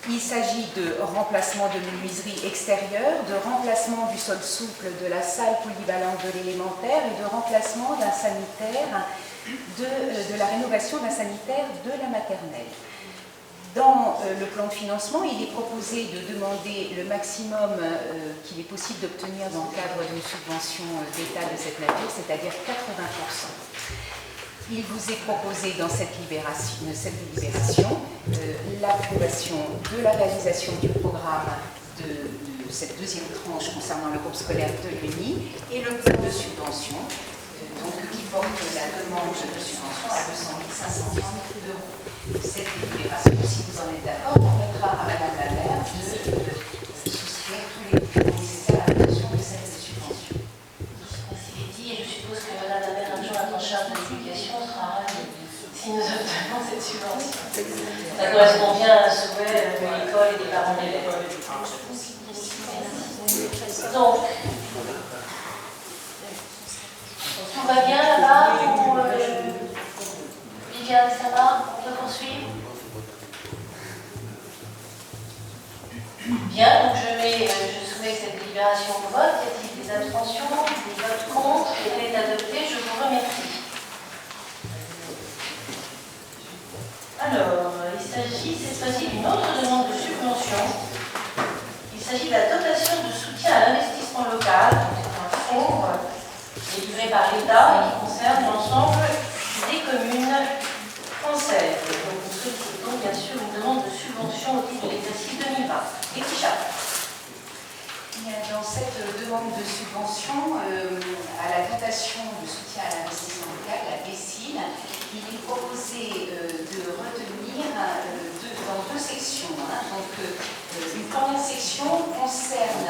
Speaker 6: Il s'agit de remplacement de menuiserie extérieure, de remplacement du sol souple de la salle polyvalente de l'élémentaire et de remplacement d'un sanitaire, de la rénovation d'un sanitaire de la maternelle. Dans le plan de financement, il est proposé de demander le maximum qu'il est possible d'obtenir dans le cadre d'une subvention d'État de cette nature, c'est-à-dire 80%. Il vous est proposé dans cette délibération l'approbation de la réalisation du programme de cette deuxième tranche concernant le groupe scolaire de l'Uni et le plan de subvention qui porte la demande de subvention à 200 530 €. Cette délibération, si vous en êtes d'accord, permettra à Madame la maire de souscrire tous les documents nécessaires à l'obtention de cette subvention.
Speaker 1: Merci Betty, et je suppose que Madame la maire adjointe en charge de l'éducation sera ravie si nous obtenons cette subvention. Ça correspond bien à un souhait de l'école et des parents d'élèves. Donc, attention, Tout va bien là-bas ou Viviane, ça va? On peut poursuivre? Bien, donc je soumets cette délibération au vote. Y a-t-il des abstentions, des votes contre? Elle est adoptée, je vous remercie. Alors, il s'agit cette fois-ci d'une autre demande de subvention. Il s'agit de la dotation de soutien à l'investissement local. C'est un fonds délivré par l'État et qui concerne l'ensemble des communes françaises. Donc, nous sollicitons bien sûr une demande de subvention au titre de l'exercice 2020. Et qui chape?
Speaker 6: Dans cette demande de subvention à la dotation de soutien à l'investissement local, la DSIL, il est proposé de retenir dans deux sections. Donc, une première section concerne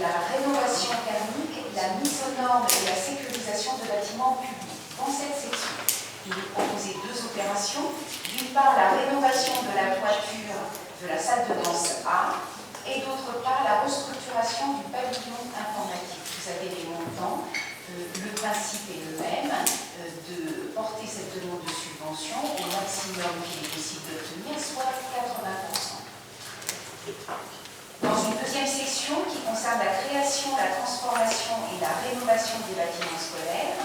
Speaker 6: la rénovation thermique, la mise aux normes et la sécurisation de bâtiments publics. Dans cette section, il est proposé deux opérations. D'une part, la rénovation de la toiture de la salle de danse A, et d'autre part la restructuration du pavillon informatique. Vous avez les montants, le principe est le même, de porter cette demande de subvention au maximum qu'il est possible d'obtenir, soit 80%. Dans une deuxième section qui concerne la création, la transformation et la rénovation des bâtiments scolaires,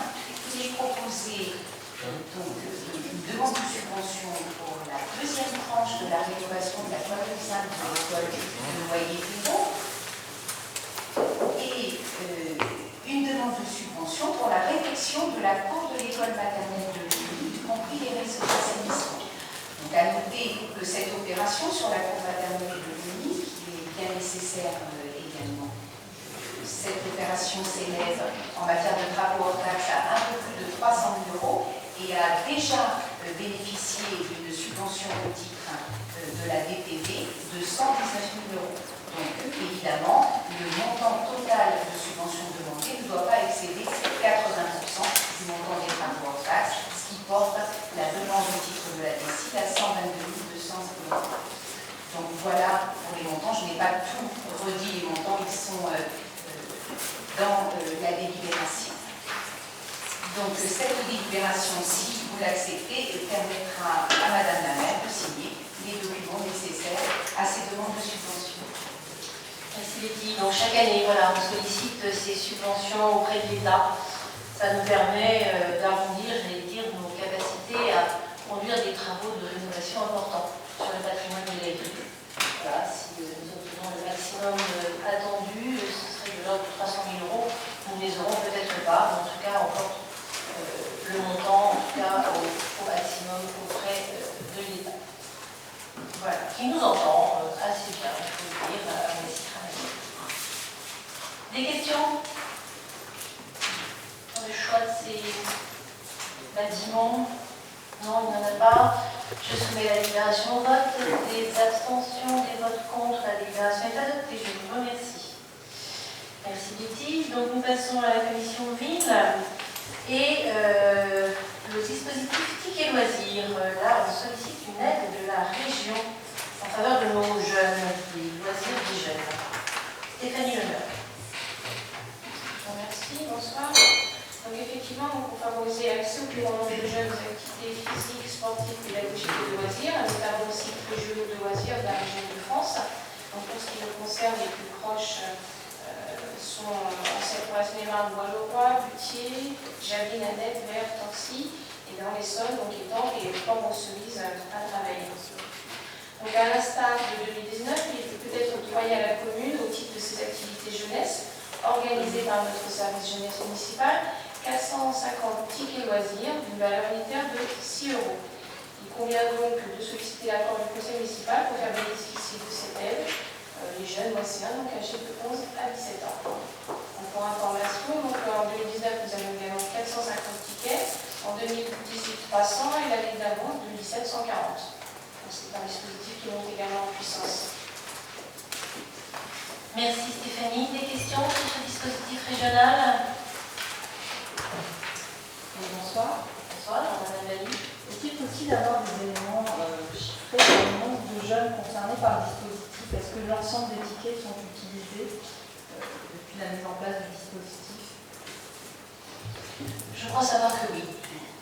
Speaker 6: il est proposé donc une demande de subvention pour la deuxième tranche de la rénovation de la toiture simple de l'école de Noyer-Pérou et une demande de subvention pour la réfection de la cour de l'école maternelle de Lille, y compris les réseaux d'assainissement. Donc à noter que cette opération sur la cour maternelle de Lille, qui est bien nécessaire également, cette opération s'élève en matière de travaux hors taxe à un peu plus de 300 000 € et a déjà bénéficié d'une subvention au titre de la DPV de 119 000 €. Donc, évidemment, le montant total de subvention demandée ne doit pas excéder 80% du montant des travaux hors taxe, ce qui porte la demande au titre de la DSIL à 122 200 €. Donc, voilà pour les montants. Je n'ai pas tout redit les montants, ils sont dans la délibération. Donc cette délibération, si vous l'acceptez, permettra à Madame la maire de signer les documents nécessaires à ces demandes de subvention.
Speaker 1: Merci Betty. Donc chaque année, voilà, on sollicite ces subventions auprès de l'État. Ça nous permet d'arrondir, j'allais dire, nos capacités à conduire des travaux de rénovation importants sur le patrimoine de la ville. Voilà, si nous obtenons le maximum attendu, ce serait de l'ordre de 300 000 €. Nous ne les aurons peut-être pas, mais en tout cas, on porte le montant, en tout cas, au maximum auprès de l'État. Voilà, qui nous entend assez bien, je peux le dire, on laisse travailler. Des questions sur le choix de ces bâtiments? Non, il n'y en a pas. Je soumets la délibération au vote. Des abstentions, des votes contre, la délibération est adoptée. Je vous remercie. Merci Betty. Donc nous passons à la commission ville et le dispositif ticket loisirs. Là, on sollicite une aide de la région en faveur de nos jeunes, des loisirs des jeunes. Stéphanie Lenoir.
Speaker 7: Merci, bonsoir. Donc effectivement, pour favoriser l'accès au plus grand nombre de jeunes aux activités physiques, sportives, pédagogiques et de loisirs, nous avons aussi le jeu de loisirs de la région de France. Donc pour ce qui nous concerne, les plus proches sont en Seine-Maritime, Bois-le-Roi, Butier, Javeline, Annette, Vert, Torcy, et dans l'Essonne, donc Étampes et les Port-Rousselis à travailler. Donc à l'instar de 2019, il peut être octroyé à la commune, au titre de ses activités jeunesse, organisées par notre service jeunesse municipal, 450 tickets loisirs d'une valeur unitaire de 6 €. Il convient donc de solliciter l'accord du conseil municipal pour faire bénéficier de cette aide les jeunes lycéens, donc âgés de 11 à 17 ans. Donc pour information, donc en 2019, nous avons également 450 tickets, en 2018 300 et l'année d'avant 2017 140. C'est un dispositif qui monte également en puissance.
Speaker 1: Merci Stéphanie. Des questions sur ce dispositif régional?
Speaker 8: Bonsoir.
Speaker 1: Bonsoir, Madame Valli.
Speaker 8: Est-il possible d'avoir des éléments chiffrés sur le nombre de jeunes concernés par le dispositif? Est-ce que l'ensemble des tickets sont utilisés depuis la mise en place du dispositif?
Speaker 1: Je crois savoir que oui.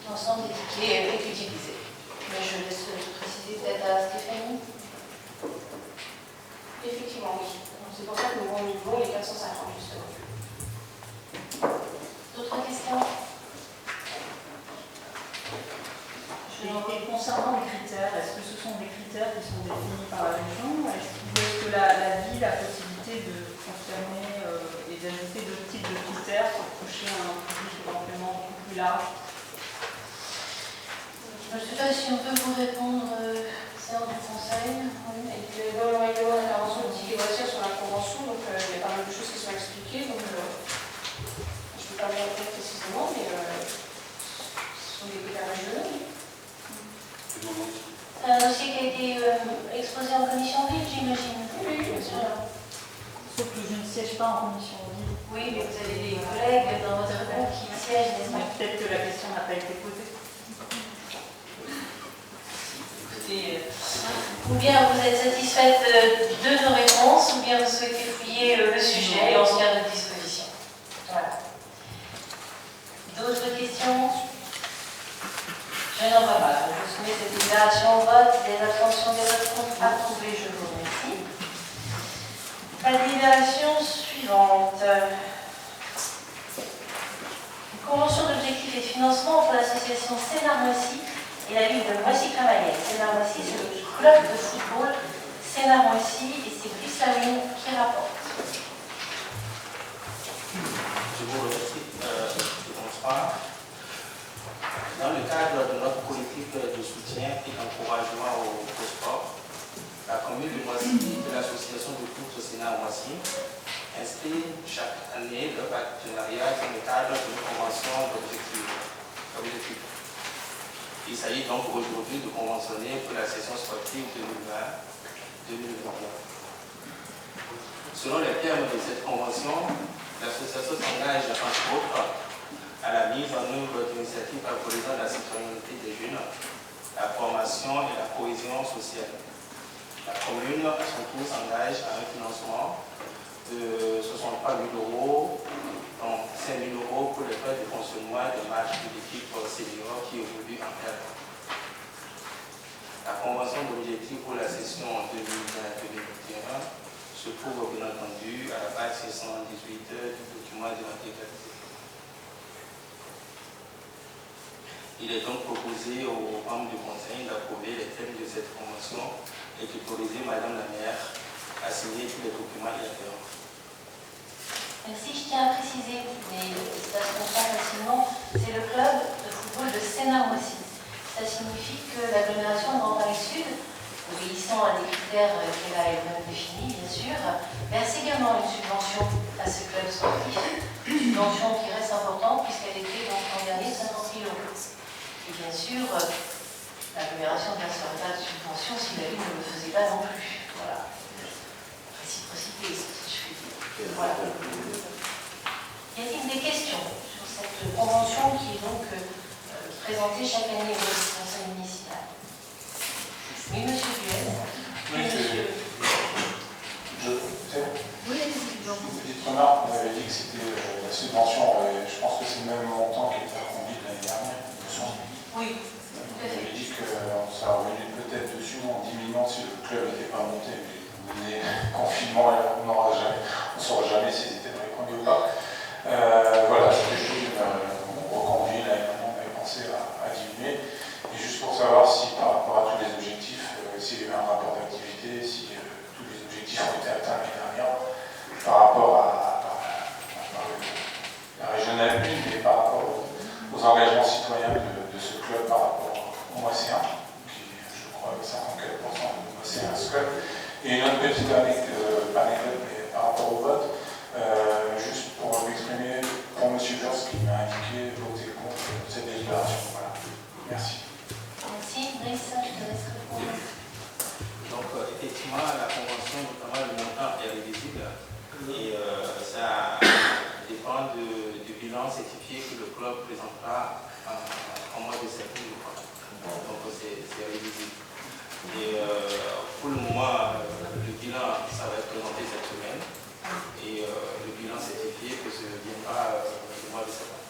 Speaker 1: L'ensemble des tickets est utilisé. Mais je laisse préciser peut-être à Stéphanie.
Speaker 7: Effectivement, oui. Donc, c'est pour ça que nous renouvelons les 450 justement.
Speaker 1: D'autres questions?
Speaker 8: Et concernant les critères, est-ce que ce sont des critères qui sont définis par la région? Est-ce que la ville a la possibilité de confirmer et d'ajouter d'autres types de critères pour toucher un public éventuellement beaucoup plus large?
Speaker 1: Je ne sais pas si on peut vous répondre, séance du conseil. Oui.
Speaker 7: Et que dans le règlement d'intervention de ticket loisirs sur la convention, donc il y a pas mal de choses qui sont expliquées. Donc, je ne peux pas vous répondre précisément, mais ce sont des critères régionaux.
Speaker 1: C'est un dossier qui a été exposé en commission ville, j'imagine.
Speaker 7: Oui, bien sûr.
Speaker 8: Sauf que je ne siège pas en commission ville.
Speaker 1: Oui, mais vous avez des collègues dans votre groupe qui siègent, n'est-ce pas?
Speaker 8: Peut-être que la question n'a pas été posée.
Speaker 1: Ou bien vous êtes satisfaite de nos réponses, ou bien vous souhaitez fouiller le sujet et on se tient à notre disposition. Voilà. D'autres questions? Je n'en vois pas. Donc, je soumets cette délibération au vote. Les abstentions des votes sont approuvées. Je vous remercie. La délibération suivante. Une convention d'objectifs et de financement entre l'association Sénart-Moissy et la ville de Moissy-Cramayel. Sénart-Moissy, c'est le club de football Sénart-Moissy et c'est Brice Lawine qui rapporte.
Speaker 9: Je vous remercie. Bonsoir. Dans le cadre de notre politique de soutien et d'encouragement au sport, la commune de Moissy et l'association de foot Sénart-Moissy inscrivent chaque année leur partenariat dans le cadre d'une convention d'objectifs. Il s'agit donc aujourd'hui de conventionner pour la saison sportive 2020-2021. Selon les termes de cette convention, l'association s'engage entre autres à la mise en œuvre d'initiatives favorisant la citoyenneté des jeunes, la formation et la cohésion sociale. La commune, à son tour, s'engage à un financement de 63 000 €, dont 5 000 € pour les frais de fonctionnement des matchs de l'équipe senior qui évolue en cadre. La convention d'objectifs pour la session 2020-2021 se trouve bien entendu à la page 618 du document de l'intégralité. Il est donc proposé aux membres du Conseil d'approuver les thèmes de cette convention et d'autoriser Madame la maire à signer tous les documents y afférents.
Speaker 1: Merci, je tiens à préciser, mais ça se comprend facilement, c'est le club de football de Sénart-Moissy. Ça signifie que l'agglomération Grand Paris Sud, obéissant à des critères qu'elle a elle-même définis, bien sûr, verse également une subvention à ce club sportif, une subvention qui reste importante puisqu'elle était donc l'an dernier de 50 000 €. Et bien sûr, l'agglomération ne verserait pas de subvention si la ville ne le faisait pas non plus. Voilà. Réciprocité, si je puis dire. Voilà. Y a-t-il des questions sur cette convention qui est donc présentée chaque année au conseil municipal? Oui, monsieur Duel. Oui, monsieur.
Speaker 5: Une petite remarque, on avait dit que c'était la subvention, je pense que c'est le même montant qui était reconduit l'année dernière.
Speaker 1: Oui.
Speaker 5: On avait dit que ça revenait peut-être dessus en diminuant si le club n'était pas monté, mais le confinement, on ne saura jamais s'ils étaient reconduits ou pas. Voilà, c'était juste on reconduit, l'année dernière on avait pensé à diminuer. Et juste pour savoir si par rapport à tous les objectifs, s'il y a eu un rapport d'activité, si tous les objectifs ont été atteints l'année dernière, par rapport à la régionale 1, mais par rapport aux engagements citoyens de ce club par rapport au Moissien, qui je crois 54% de Moissien ce club. Et une autre petite anecdote par rapport au vote, juste pour m'exprimer pour M. Gers qui m'a indiqué voter contre cette délibération. Voilà. Merci.
Speaker 1: Merci. Brice, je te laisse répondre.
Speaker 9: Donc, effectivement, la convention, notamment le montant est révisible et ça dépend du bilan certifié que le club présentera en mois de septembre. Donc, c'est révisible. Et pour le moment, le bilan, ça va être présenté cette semaine et le bilan certifié que ce viendra le mois de septembre.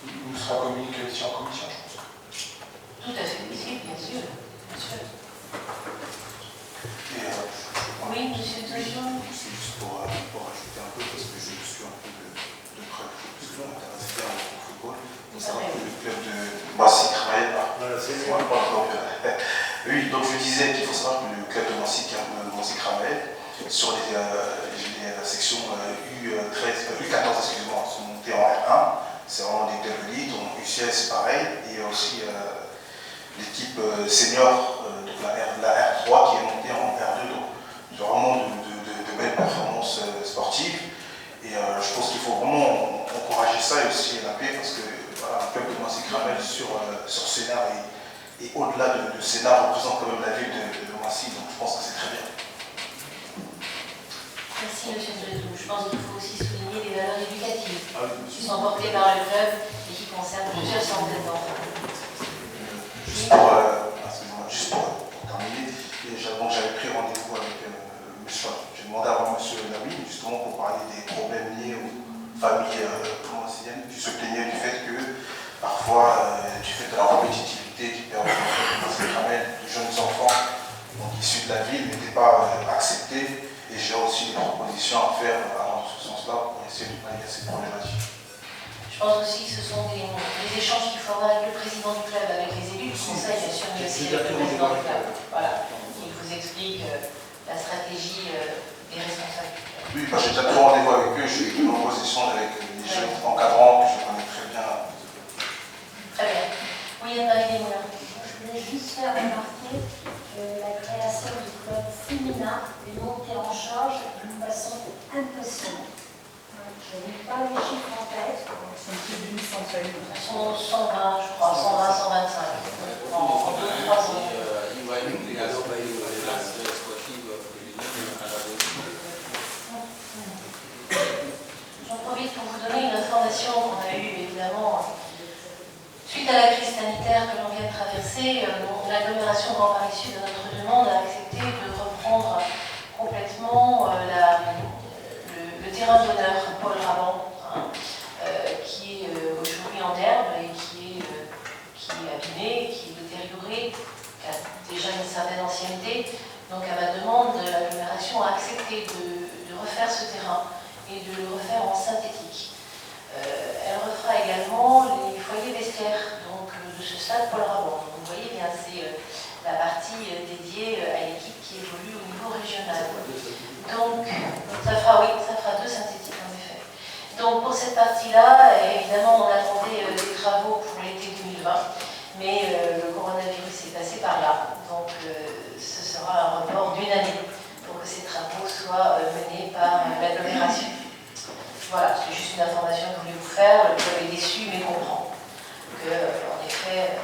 Speaker 5: Il nous sera communiqué aussi en commission, je pense.
Speaker 1: Tout à fait possible, bien sûr. Bien sûr.
Speaker 9: Et,
Speaker 1: Oui, monsieur Tojon.
Speaker 9: c'est juste pour ajouter un peu, parce que je suis un peu de près, plus que intéressé au football. Pour savoir que le club de Moissy travaille pas. Oui, donc je disais qu'il faut savoir que le club de Moissy travaille sur les sections U14, excusez-moi, sont montées en R1. C'est vraiment des clubs de ligue, donc UCS c'est pareil. Et il y a aussi l'équipe senior, donc la R3 qui est montée en R2. Donc vraiment de belles performances sportives. Et je pense qu'il faut vraiment encourager ça et aussi l'appeler parce que voilà, un club de Moissy Cramel sur Sénart et au-delà de Sénart représente quand même la ville de Moissy, donc je pense que c'est très bien.
Speaker 1: Merci, monsieur Tojon. Je pense qu'il faut aussi souligner les valeurs éducatives qui sont portées par le club et qui concernent plusieurs centaines d'enfants.
Speaker 9: Juste pour terminer, j'avais pris rendez-vous avec monsieur. J'ai demandé à voir monsieur Naoui, justement pour parler des problèmes liés aux familles moissyennes qui se plaignaient du fait que parfois, du fait de la compétitivité qui permet de jeunes enfants donc, issus de la ville n'étaient pas acceptés. Et j'ai aussi des propositions à faire dans ce sens-là pour essayer de pallier ces problématiques.
Speaker 1: Je pense aussi que ce sont des échanges qu'il faudra avec le président du club, avec les élus du conseil, bien sûr, mais aussi avec le président du club. Voilà. Il vous explique la stratégie des responsables.
Speaker 9: Oui, j'ai déjà tout rendez-vous avec eux, j'ai eu de nombreux échanges avec les jeunes encadrants que je connais très bien.
Speaker 1: Très bien. Oui, Anne-Marie Desmoulins.
Speaker 10: Je voulais juste faire remarquer que la création du club féminin est montée en charge d'une façon impressionnante. Je n'ai pas les chiffres en tête.
Speaker 8: C'est plus d'une centaine.
Speaker 1: 120, je crois, 120, 125. En 2-3 ans.
Speaker 9: Il va y avoir une obligation de classe sportive féminine à la
Speaker 1: J'en profite pour vous donner une information qu'on a eue évidemment suite à la crise sanitaire que l'on vient de traverser. L'agglomération Grand Paris Sud, à notre demande, a accepté de reprendre complètement le terrain d'honneur Paul Raban, qui est aujourd'hui en herbe et qui est abîmé, qui est détérioré, qui a déjà une certaine ancienneté. Donc à ma demande, l'agglomération a accepté de refaire ce terrain et de le refaire en synthétique. Elle refera également les foyers vestiaires de ce stade Paul Raban. Vous voyez bien, c'est la partie dédiée à l'équipe qui évolue au niveau régional. Donc, ça fera 2 synthétiques en effet. Donc pour cette partie-là, évidemment, on attendait des travaux pour l'été 2020, mais le coronavirus est passé par là. Donc ce sera un report d'1 année pour que ces travaux soient menés par l'agglomération. Voilà, c'est juste une information que je voulais vous faire. Le club est déçu, mais comprend que, en effet,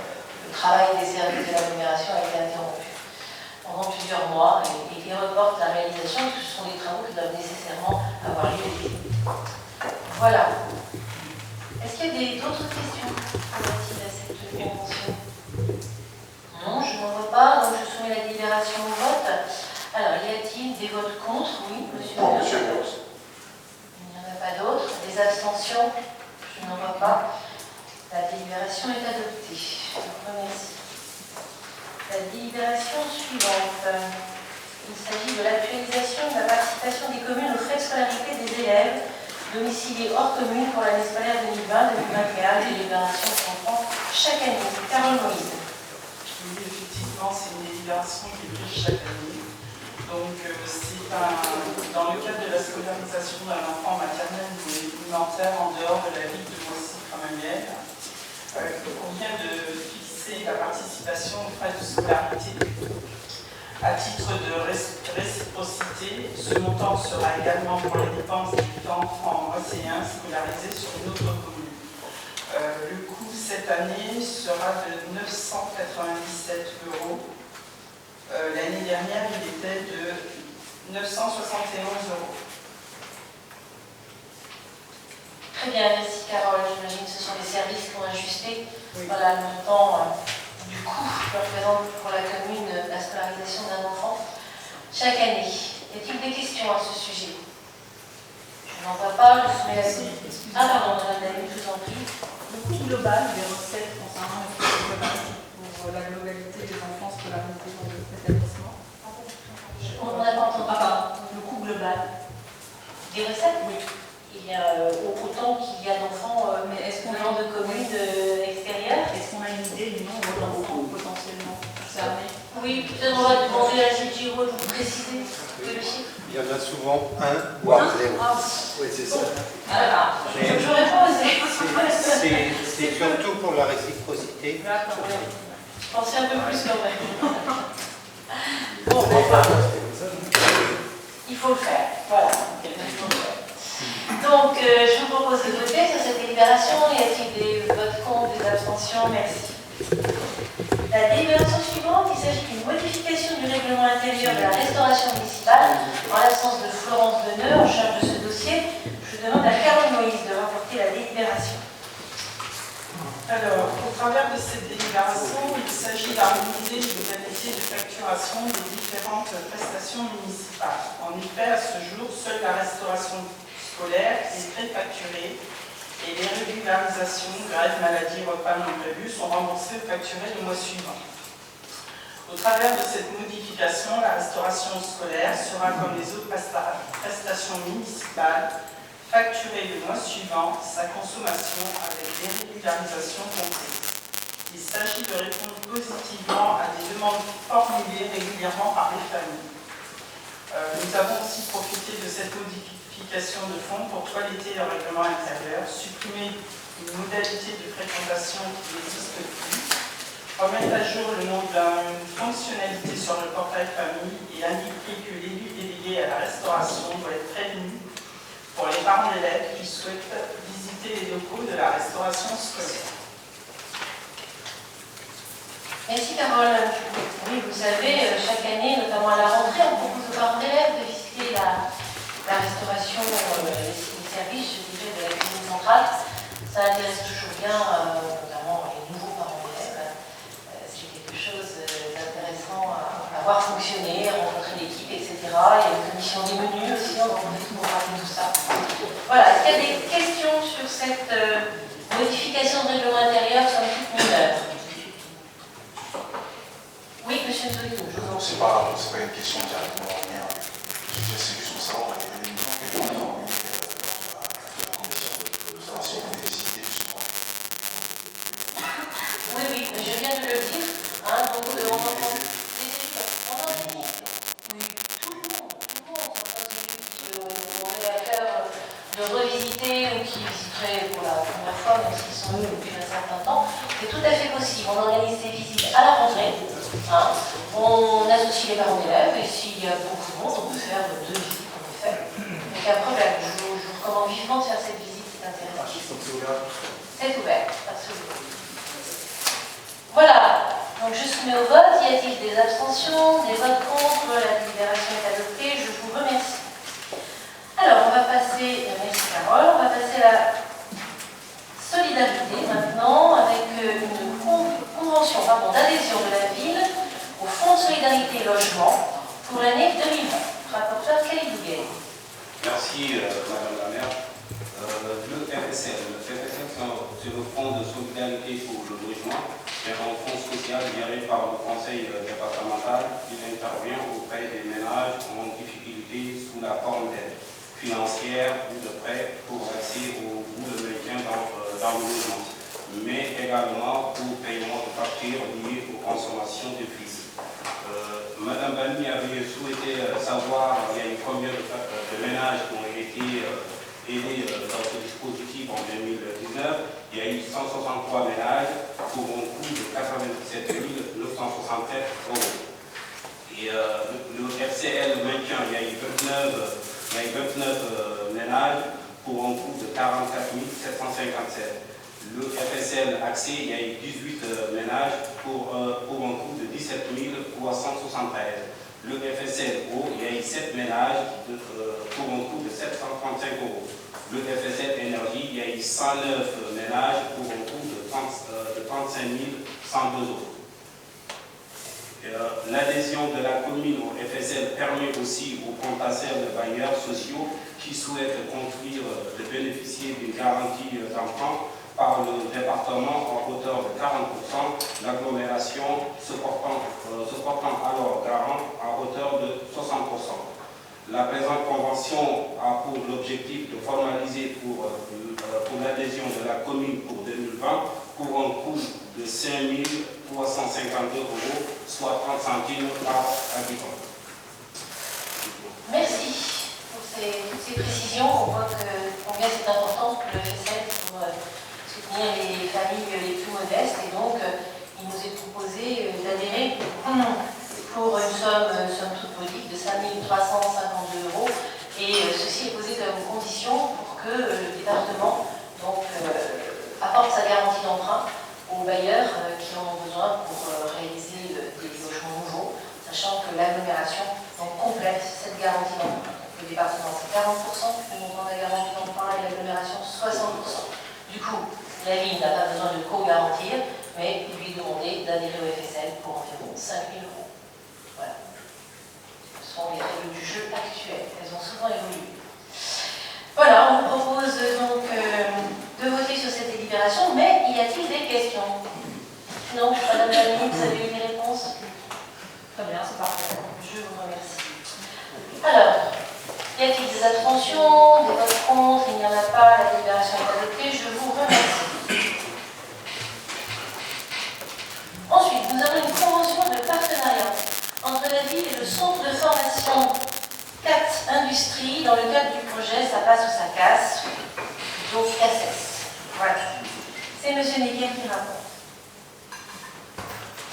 Speaker 1: le travail des services de l'agglomération a été interrompu pendant plusieurs mois et il reporte la réalisation, parce que ce sont des travaux qui doivent nécessairement avoir lieu. Voilà. Est-ce qu'il y a d'autres questions relatives à cette convention? Non, je n'en vois pas, donc je soumets la délibération au vote. Alors, y a-t-il des votes contre? Oui, monsieur.
Speaker 5: Non, monsieur Burz.
Speaker 1: Il n'y en a pas d'autres. Des abstentions? Je n'en vois pas. La délibération est adoptée. Je vous remercie. La délibération suivante. Il s'agit de l'actualisation de la participation des communes aux frais de scolarité des élèves domiciliés hors commune pour l'année scolaire 2020-2021. Délibération qui comprend chaque année. Carole Moïse.
Speaker 11: Oui, effectivement, c'est une délibération qui est prise chaque année. Donc, c'est dans le cadre de la scolarisation d'un enfant maternel ou élémentaire en dehors de la ville de Moissy-Cramamiel. Il convient de fixer la participation aux frais de scolarité. À titre de réciprocité, ce montant sera également pour les dépenses des enfants moisséens scolarisés sur une autre commune. Le coût cette année sera de 997 €. L'année dernière, il était de 971 €.
Speaker 1: Très bien, merci Carole. J'imagine que ce sont les services qui ont ajusté voilà, le montant du coût que représente pour la commune la scolarisation d'un enfant chaque année. Y a-t-il des questions à ce sujet? Je n'en vois pas, je soumets la... Ah pardon, madame David, je vous en prie.
Speaker 8: Le coût global des recettes concernant les frais scolaires pour la globalité des enfants scolarisés dans le établissement.
Speaker 1: On n'a pas entendu.
Speaker 8: Le coût global.
Speaker 1: Des recettes? Oui. Il y a autant qu'il y a d'enfants
Speaker 8: Mais est-ce qu'on
Speaker 1: venant de communes extérieures.
Speaker 8: Est-ce qu'on a une idée du nombre d'enfants potentiellement concernés?
Speaker 1: Oui, peut-être on va demander à Giro de vous préciser le chiffre.
Speaker 12: Il y en a souvent un, voire zéro. Oui, c'est ça.
Speaker 1: Voilà. J'aurais pas osé.
Speaker 12: C'est surtout pour la réciprocité.
Speaker 1: Je pensais un peu plus quand même. Bon, enfin, il faut le faire. Voilà. Donc, je vous propose de voter sur cette délibération. Y a-t-il des votes contre, des abstentions? Merci. La délibération suivante, il s'agit d'une modification du règlement intérieur de la restauration municipale. En l'absence de Florence Deneux, en charge de ce dossier, je demande à Caroline Moïse de rapporter la délibération.
Speaker 11: Alors, au travers de cette délibération, il s'agit d'harmoniser les modalités de facturation des différentes prestations municipales. En effet, à ce jour, seule la restauration scolaire est préfacturée et les régularisations, grève, maladie, repas non prévus sont remboursées ou facturées le mois suivant. Au travers de cette modification, la restauration scolaire sera, comme les autres prestations municipales, facturée le mois suivant sa consommation avec des régularisations comprises. Il s'agit de répondre positivement à des demandes formulées régulièrement par les familles. Nous avons aussi profité de cette modification de fond pour toiletter le règlement intérieur, supprimer une modalité de fréquentation qui n'existe plus, remettre à jour le nom d'une fonctionnalité sur le portail famille et indiquer que l'élu délégué à la restauration doit être prévenu pour les parents d'élèves qui souhaitent visiter les locaux de la restauration scolaire.
Speaker 1: Merci Carole. Oui, vous savez, chaque année, notamment à la rentrée, on propose aux parents d'élèves de visiter la restauration, les services, je dirais, de la cuisine centrale. Ça intéresse toujours bien, notamment les nouveaux parents d'élèves. C'est quelque chose d'intéressant à voir fonctionner, à rencontrer l'équipe, etc. Il y a une commission des menus aussi, on va vous parler de tout ça. Voilà, est-ce qu'il y a des questions sur cette modification de règlement intérieur sur toute mineure? Oui, monsieur Zolino, je vous en prie.
Speaker 13: C'est pas une question directement en lien. C'est juste pour savoir quel est le niveau que vous formulez dans la commission, de savoir si on est décidé justement.
Speaker 1: Oui, je viens de le dire. Hein, donc, on entend des études. Oui, tout le monde s'entend des études qui auraient à cœur de revisiter ou qui visiteraient pour la première fois, même s'ils sont venus depuis un certain temps. C'est tout à fait possible. On organise des visites à la rentrée. Hein, on associe les parents d'élèves et s'il y a beaucoup de monde, on peut faire 2 visites qu'on peut faire. Donc un problème. Je vous recommande vivement de faire cette visite, c'est intéressant. C'est ouvert, absolument. Voilà, donc je soumets au vote. Y a-t-il des abstentions, des votes contre? La délibération est adoptée. Je vous remercie. Alors, on va passer, merci Carole, on va passer à la solidarité maintenant avec une convention d'adhésion de la ville au Fonds de solidarité logement pour l'année 2020. Rapporteur Kelly Douguet.
Speaker 14: Merci Madame la maire. Le FSL, c'est le Fonds de solidarité pour le logement, c'est un fonds social géré par le conseil départemental qui intervient auprès des ménages en difficulté sous la forme d'aide financière ou de prêt pour accès au ou le maintien dans le logement, mais également pour paiement de factures liées aux consommations de fils. Madame Bani avait souhaité savoir il y a eu combien de ménages qui ont été aidés dans ce dispositif en 2019. Il y a eu 163 ménages pour un coût de 97 967 €. Et le FCL maintien, il y a eu 29 ménages pour un coût de 44 757. Le FSL accès, il y a eu 18 ménages pour un coût de 17 373. Le FSL eau, il y a eu 7 ménages pour un coût de 735 €. Le FSL énergie, il y a eu 109 ménages pour un coût de 35 102 €. L'adhésion de la commune au FSL permet aussi aux comptataires de bailleurs sociaux qui souhaitent construire de bénéficier d'une garantie d'emprunt par le département en hauteur de 40%, l'agglomération se portant alors garant à hauteur de 60%. La présente convention a pour l'objectif de formaliser pour l'adhésion de la commune pour 2020 pour un coût de 5 352 €, soit 30 centimes par habitant.
Speaker 1: Merci pour toutes ces précisions. On voit combien c'est important pour le FSL pour soutenir les familles les plus modestes. Et donc, il nous est proposé d'adhérer pour une somme toute modique de 5 352 €. Et ceci est posé comme condition pour que le département apporte sa garantie d'emprunt aux bailleurs qui en ont besoin pour réaliser des logements nouveaux, sachant que l'agglomération complète cette garantie d'emprunt. Le département c'est 40%, le montant de la garantie d'emprunt et l'agglomération 60%. Du coup, la ville n'a pas besoin de co-garantir, mais lui demander d'adhérer au FSL pour environ 5 000 €. Voilà. Ce sont les règles du jeu actuelles. Elles ont souvent évolué. Voilà, on vous propose donc de voter sur cette délibération, mais y a-t-il des questions? Non, Madame Dany, vous avez eu des réponses?
Speaker 8: Très bien, c'est parfait.
Speaker 1: Je vous remercie. Alors, y a-t-il des abstentions, des votes contre? Il n'y en a pas, la délibération est adoptée. Je vous remercie. Ensuite, nous avons une convention de partenariat entre la ville et le centre de formation 4 Industries dans le cadre du projet Ça passe ou ça casse, plutôt CACES. Voilà. C'est M. Néguier qui rapporte.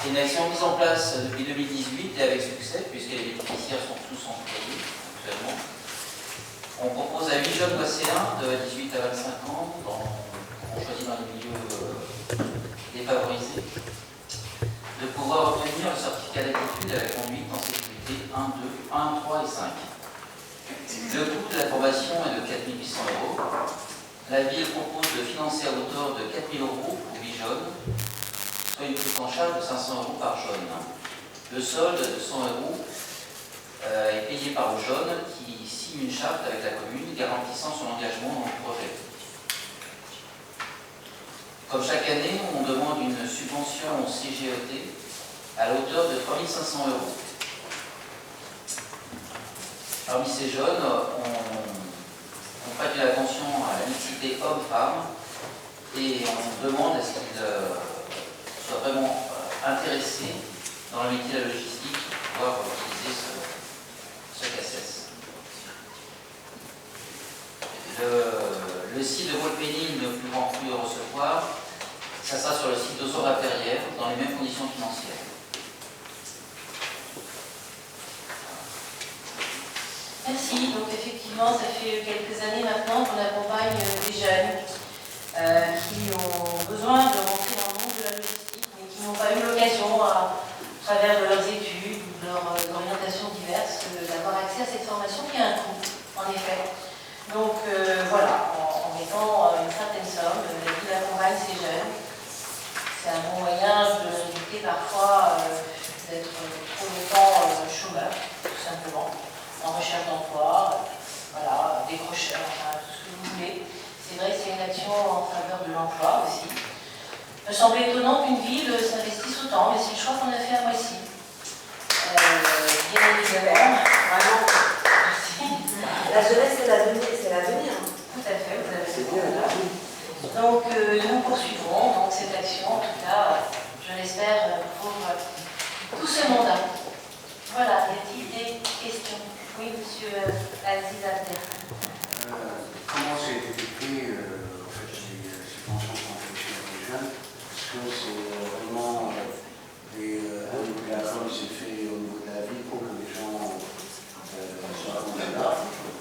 Speaker 15: C'est une action mise en place depuis 2018 et avec succès, puisque les bénéficiaires sont tous employés actuellement. On propose à 8 jeunes lycéens de 18 à 25 ans, on choisit dans les milieux défavorisés, de pouvoir obtenir le certificat d'aptitude à la conduite en sécurité 1, 2, 1, 3 et 5. Le coût de la formation est de 4 800 €. La ville propose de financer à hauteur de 4 000 € pour 8 jeunes, soit une prise en charge de 500 € par jeune. Le solde de 100 € est payé par le jeune qui signe une charte avec la commune garantissant son engagement dans le projet. Comme chaque année, on demande une subvention au CGET à la hauteur de 3 500 €. Parmi ces jeunes, on prête une attention à la mixité homme-femme et on demande à ce qu'ils soient vraiment intéressés dans le métier de la logistique pour pouvoir utiliser ce CACES. Le site de Volpénil ne pouvant plus le recevoir, ça sera sur le site d'Ozor-la-Perrière dans les mêmes conditions financières.
Speaker 1: Merci. Donc effectivement, ça fait quelques années maintenant qu'on accompagne des jeunes qui ont besoin de rentrer dans le monde de la logistique, mais qui n'ont pas eu l'occasion, à travers de leurs études ou de leurs orientations diverses, d'avoir accès à cette formation qui a un coût, en effet. Donc voilà, en mettant une certaine somme, la ville accompagne ces jeunes. C'est un bon moyen de éviter parfois d'être trop longtemps chômeur, tout simplement, en recherche d'emploi, voilà, décrocheur, enfin, tout ce que vous voulez. C'est vrai que c'est une action en faveur de l'emploi aussi. Il me semble étonnant qu'une ville s'investisse autant, mais c'est le choix qu'on a fait à Moissy. Bien évidemment. Vraiment. Merci.
Speaker 16: La jeunesse, c'est l'avenir.
Speaker 1: Tout à fait, vous avez raison. Donc, nous poursuivrons donc, cette action, en tout cas, je l'espère, pour tout ce mandat. Voilà, y a-t-il des questions? Oui, monsieur Aziz Abder.
Speaker 17: Comment c'est détecté en fait, les subventions qu'on fait chez les jeunes? Est-ce que c'est vraiment la zone s'est fait au niveau de la ville pour que les gens soient candidats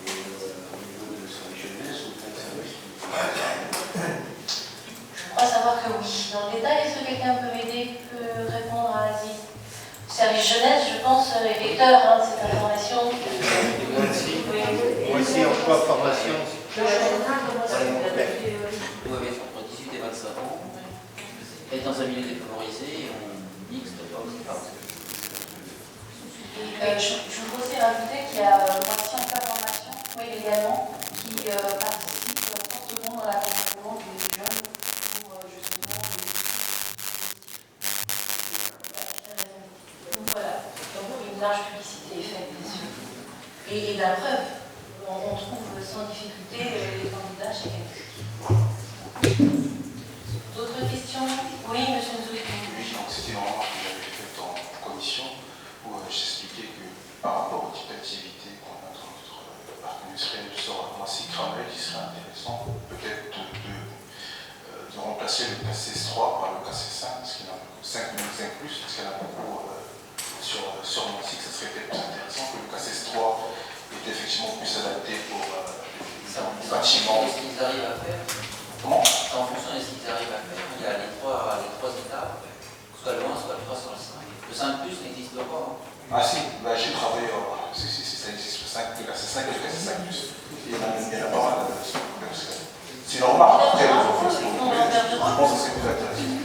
Speaker 17: et au niveau de sa jeunesse ou peut-être service?
Speaker 1: Je crois savoir que oui. Dans le détail, est-ce que quelqu'un peut m'aider, peut répondre à Aziz? Service jeunesse, je pense, est vecteur de cette information.
Speaker 12: Voici emploi formation.
Speaker 15: Vous avez entre 18 et 25 ans, être dans un milieu défavorisé et on mixe de hommes et femmes.
Speaker 1: Je voudrais aussi rajouter qu'il y a Moissy Emploi Formation, oui, également, qui participe fortement dans l'accompagnement des jeunes large publicité est faite, bien sûr. Et la preuve, on trouve sans difficulté les candidats chez quelqu'un. D'autres questions? Oui, monsieur Nzoui.
Speaker 13: Oui, donc c'était une remarque que j'avais faite en commission où j'expliquais que par rapport au type d'activité qu'on a dans notre parc industriel du sort à Moissy-Cramel, il serait intéressant peut-être de remplacer le KC3 par le KC5, parce qu'il y en a 5 plus, parce qu'il y en a beaucoup sur Moissy, que ce serait peut-être plus intéressant que le KC3 est effectivement plus adapté pour les bâtiments.
Speaker 15: C'est ce qu'ils arrivent à faire.
Speaker 13: Comment?
Speaker 15: C'est en fonction de ce qu'ils arrivent à faire. Il y a les trois étapes, soit le 1, soit le 3, soit le 5. Le 5 plus n'existe pas. Hein.
Speaker 13: Ah si, bah, j'ai travaillé, si, ça existe, le 5, le KC5 et le KC5 plus. Il y en a pas mal. C'est une remarque. Après, je pense que ce serait plus intéressant.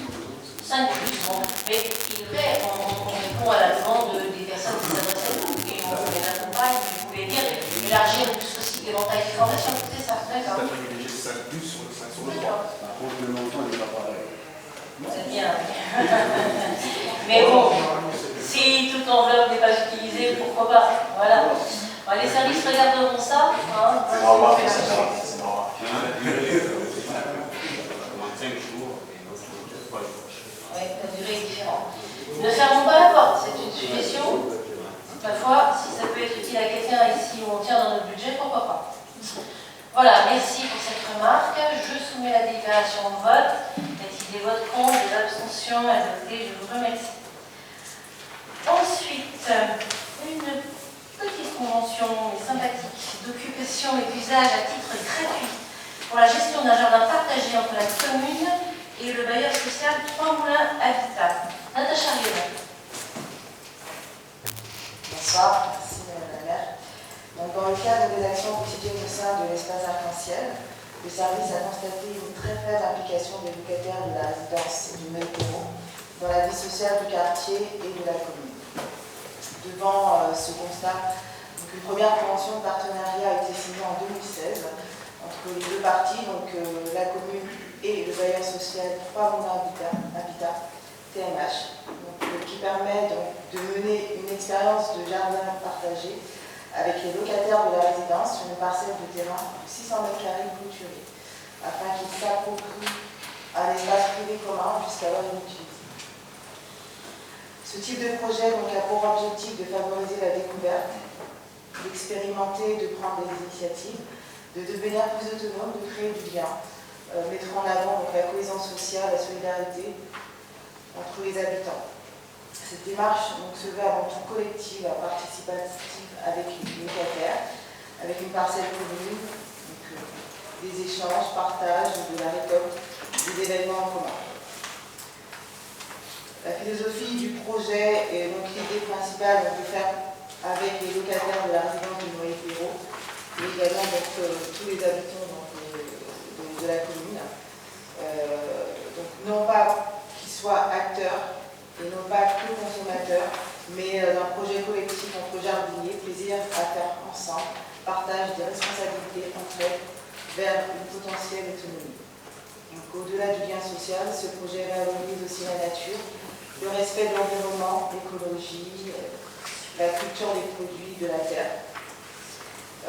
Speaker 1: 5 plus, bon. Mais il est vrai, on répond à la demande des personnes qui s'adressent à nous et on les accompagne. Vous pouvez dire élargir le plus possible l'éventail des formations, c'est ça, d'accord.
Speaker 13: C'est privilégier le 5 plus sur le 5 sur le 3.
Speaker 17: Par contre, le montant n'est pas pareil.
Speaker 1: C'est bien. Mais bon, si toute l'enveloppe n'est pas utilisée, pourquoi pas? Voilà. Les services regarderont ça. Hein,
Speaker 13: c'est normal, c'est normal.
Speaker 1: Oui, la durée est différente. Ne fermons pas la porte, c'est une suggestion. Parfois, si ça peut être utile à quelqu'un ici où on tient dans notre budget, pourquoi pas. Voilà, merci pour cette remarque. Je soumets la délibération au vote. Y a-t-il des votes contre, des abstentions à noter? Je vous remercie. Ensuite, une petite convention sympathique d'occupation et d'usage à titre gratuit pour la gestion d'un jardin partagé entre la commune et le bailleur social Trois-Moulins Habitat. Natacha Riel.
Speaker 18: Bonsoir, merci Madame la maire. Donc, dans le cadre des actions quotidiennes au sein de l'espace arc-en-ciel, le service a constaté une très faible implication des locataires de la résidence du Meutero dans la vie sociale du quartier et de la commune. Devant ce constat, donc, une première convention de partenariat a été signée en 2016 entre les deux parties, donc la commune et le bailleur social Trois-Moulins Habitat, TMH, donc, qui permet donc, de mener une expérience de jardin partagé avec les locataires de la résidence sur une parcelle de terrain de 600 m² clôturée, afin qu'ils s'approprient un espace privé commun jusqu'alors inutilisé. Ce type de projet donc, a pour objectif de favoriser la découverte, d'expérimenter, de prendre des initiatives, de devenir plus autonome, de créer du lien, mettre en avant donc, la cohésion sociale, la solidarité entre les habitants. Cette démarche donc, se veut avant tout collective, participative avec les locataires, avec une parcelle commune, donc, des échanges, partage, de la récolte, des événements en commun. La philosophie du projet et donc l'idée principale donc, de faire avec les locataires de la résidence du Meutero, mais également donc, tous les habitants donc, de la commune, donc non pas qu'ils soient acteurs et non pas que consommateurs, mais d'un projet collectif entre jardiniers, plaisir à faire ensemble, partage des responsabilités entre elles vers une potentielle autonomie. Donc, au-delà du lien social, ce projet valorise aussi la nature, le respect de l'environnement, l'écologie, la culture des produits de la terre,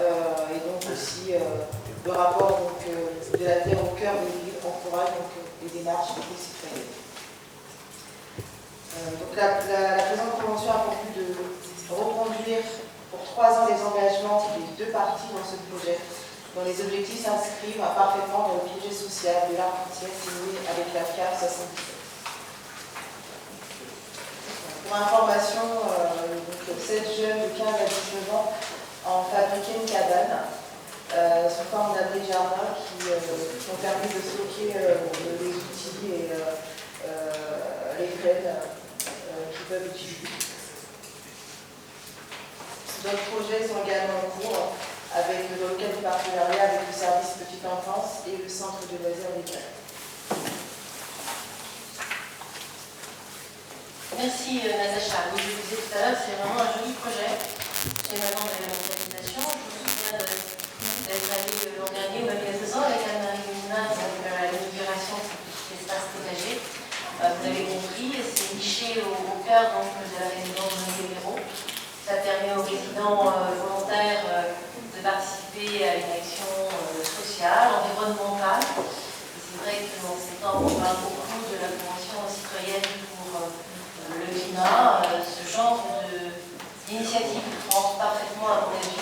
Speaker 18: et donc aussi le rapport donc, de la terre au cœur des villes encourage donc, les démarches des citoyens. Donc la présente convention a pour but de reconduire pour 3 ans les engagements des deux parties dans ce projet, dont les objectifs s'inscrivent parfaitement dans le projet social de l'Arc-en-Ciel signé avec la CAF 77. Pour information, 7 jeunes de 15 à 19 ans ont fabriqué une cabane sous forme d'abri jardin qui ont permis de stocker les outils et les graines qu'ils peuvent utiliser. D'autres projets sont également en cours dans le cadre du partenariat avec le service Petite Enfance et le centre de loisirs légal.
Speaker 1: Merci Natacha. Oui, je vous disais tout à l'heure, c'est vraiment un joli projet. C'est maintenant de l'organisation. Je me souviens d'être allée l'an dernier, ou même il y a 2 ans, avec Anne-Marie Moulin, à l'inauguration de cet espace potager. Vous avez compris, c'est niché au cœur donc, de la résidence de Meutero. résidents volontaires de participer à une action sociale, environnementale. C'est vrai que dans ces temps, on parle beaucoup de la Convention citoyenne pour le climat. Ce genre d'initiative rentre parfaitement, à mon avis,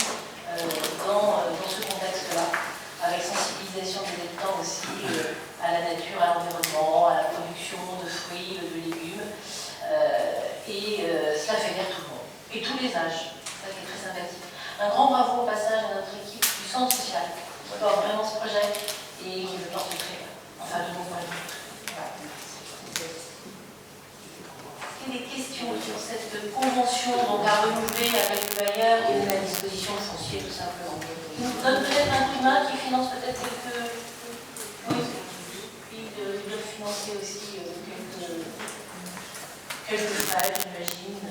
Speaker 1: dans ce contexte-là, avec sensibilisation des habitants aussi à la nature, à l'environnement, à la production de fruits, de légumes. Cela fait rire tout le monde, et tous les âges. Ça qui est très sympathique. Un grand bravo au passage à notre équipe du Centre social qui porte vraiment ce projet et qui le porte très bien. Enfin, de mon point de vue. Voilà. Est-ce qu'il y a des questions sur cette convention donc à renouveler avec le bailleur et la disposition de foncier tout simplement? Il nous donne peut-être un primat qui finance peut-être quelques... Oui, puis ils doivent financer aussi quelques frais, j'imagine.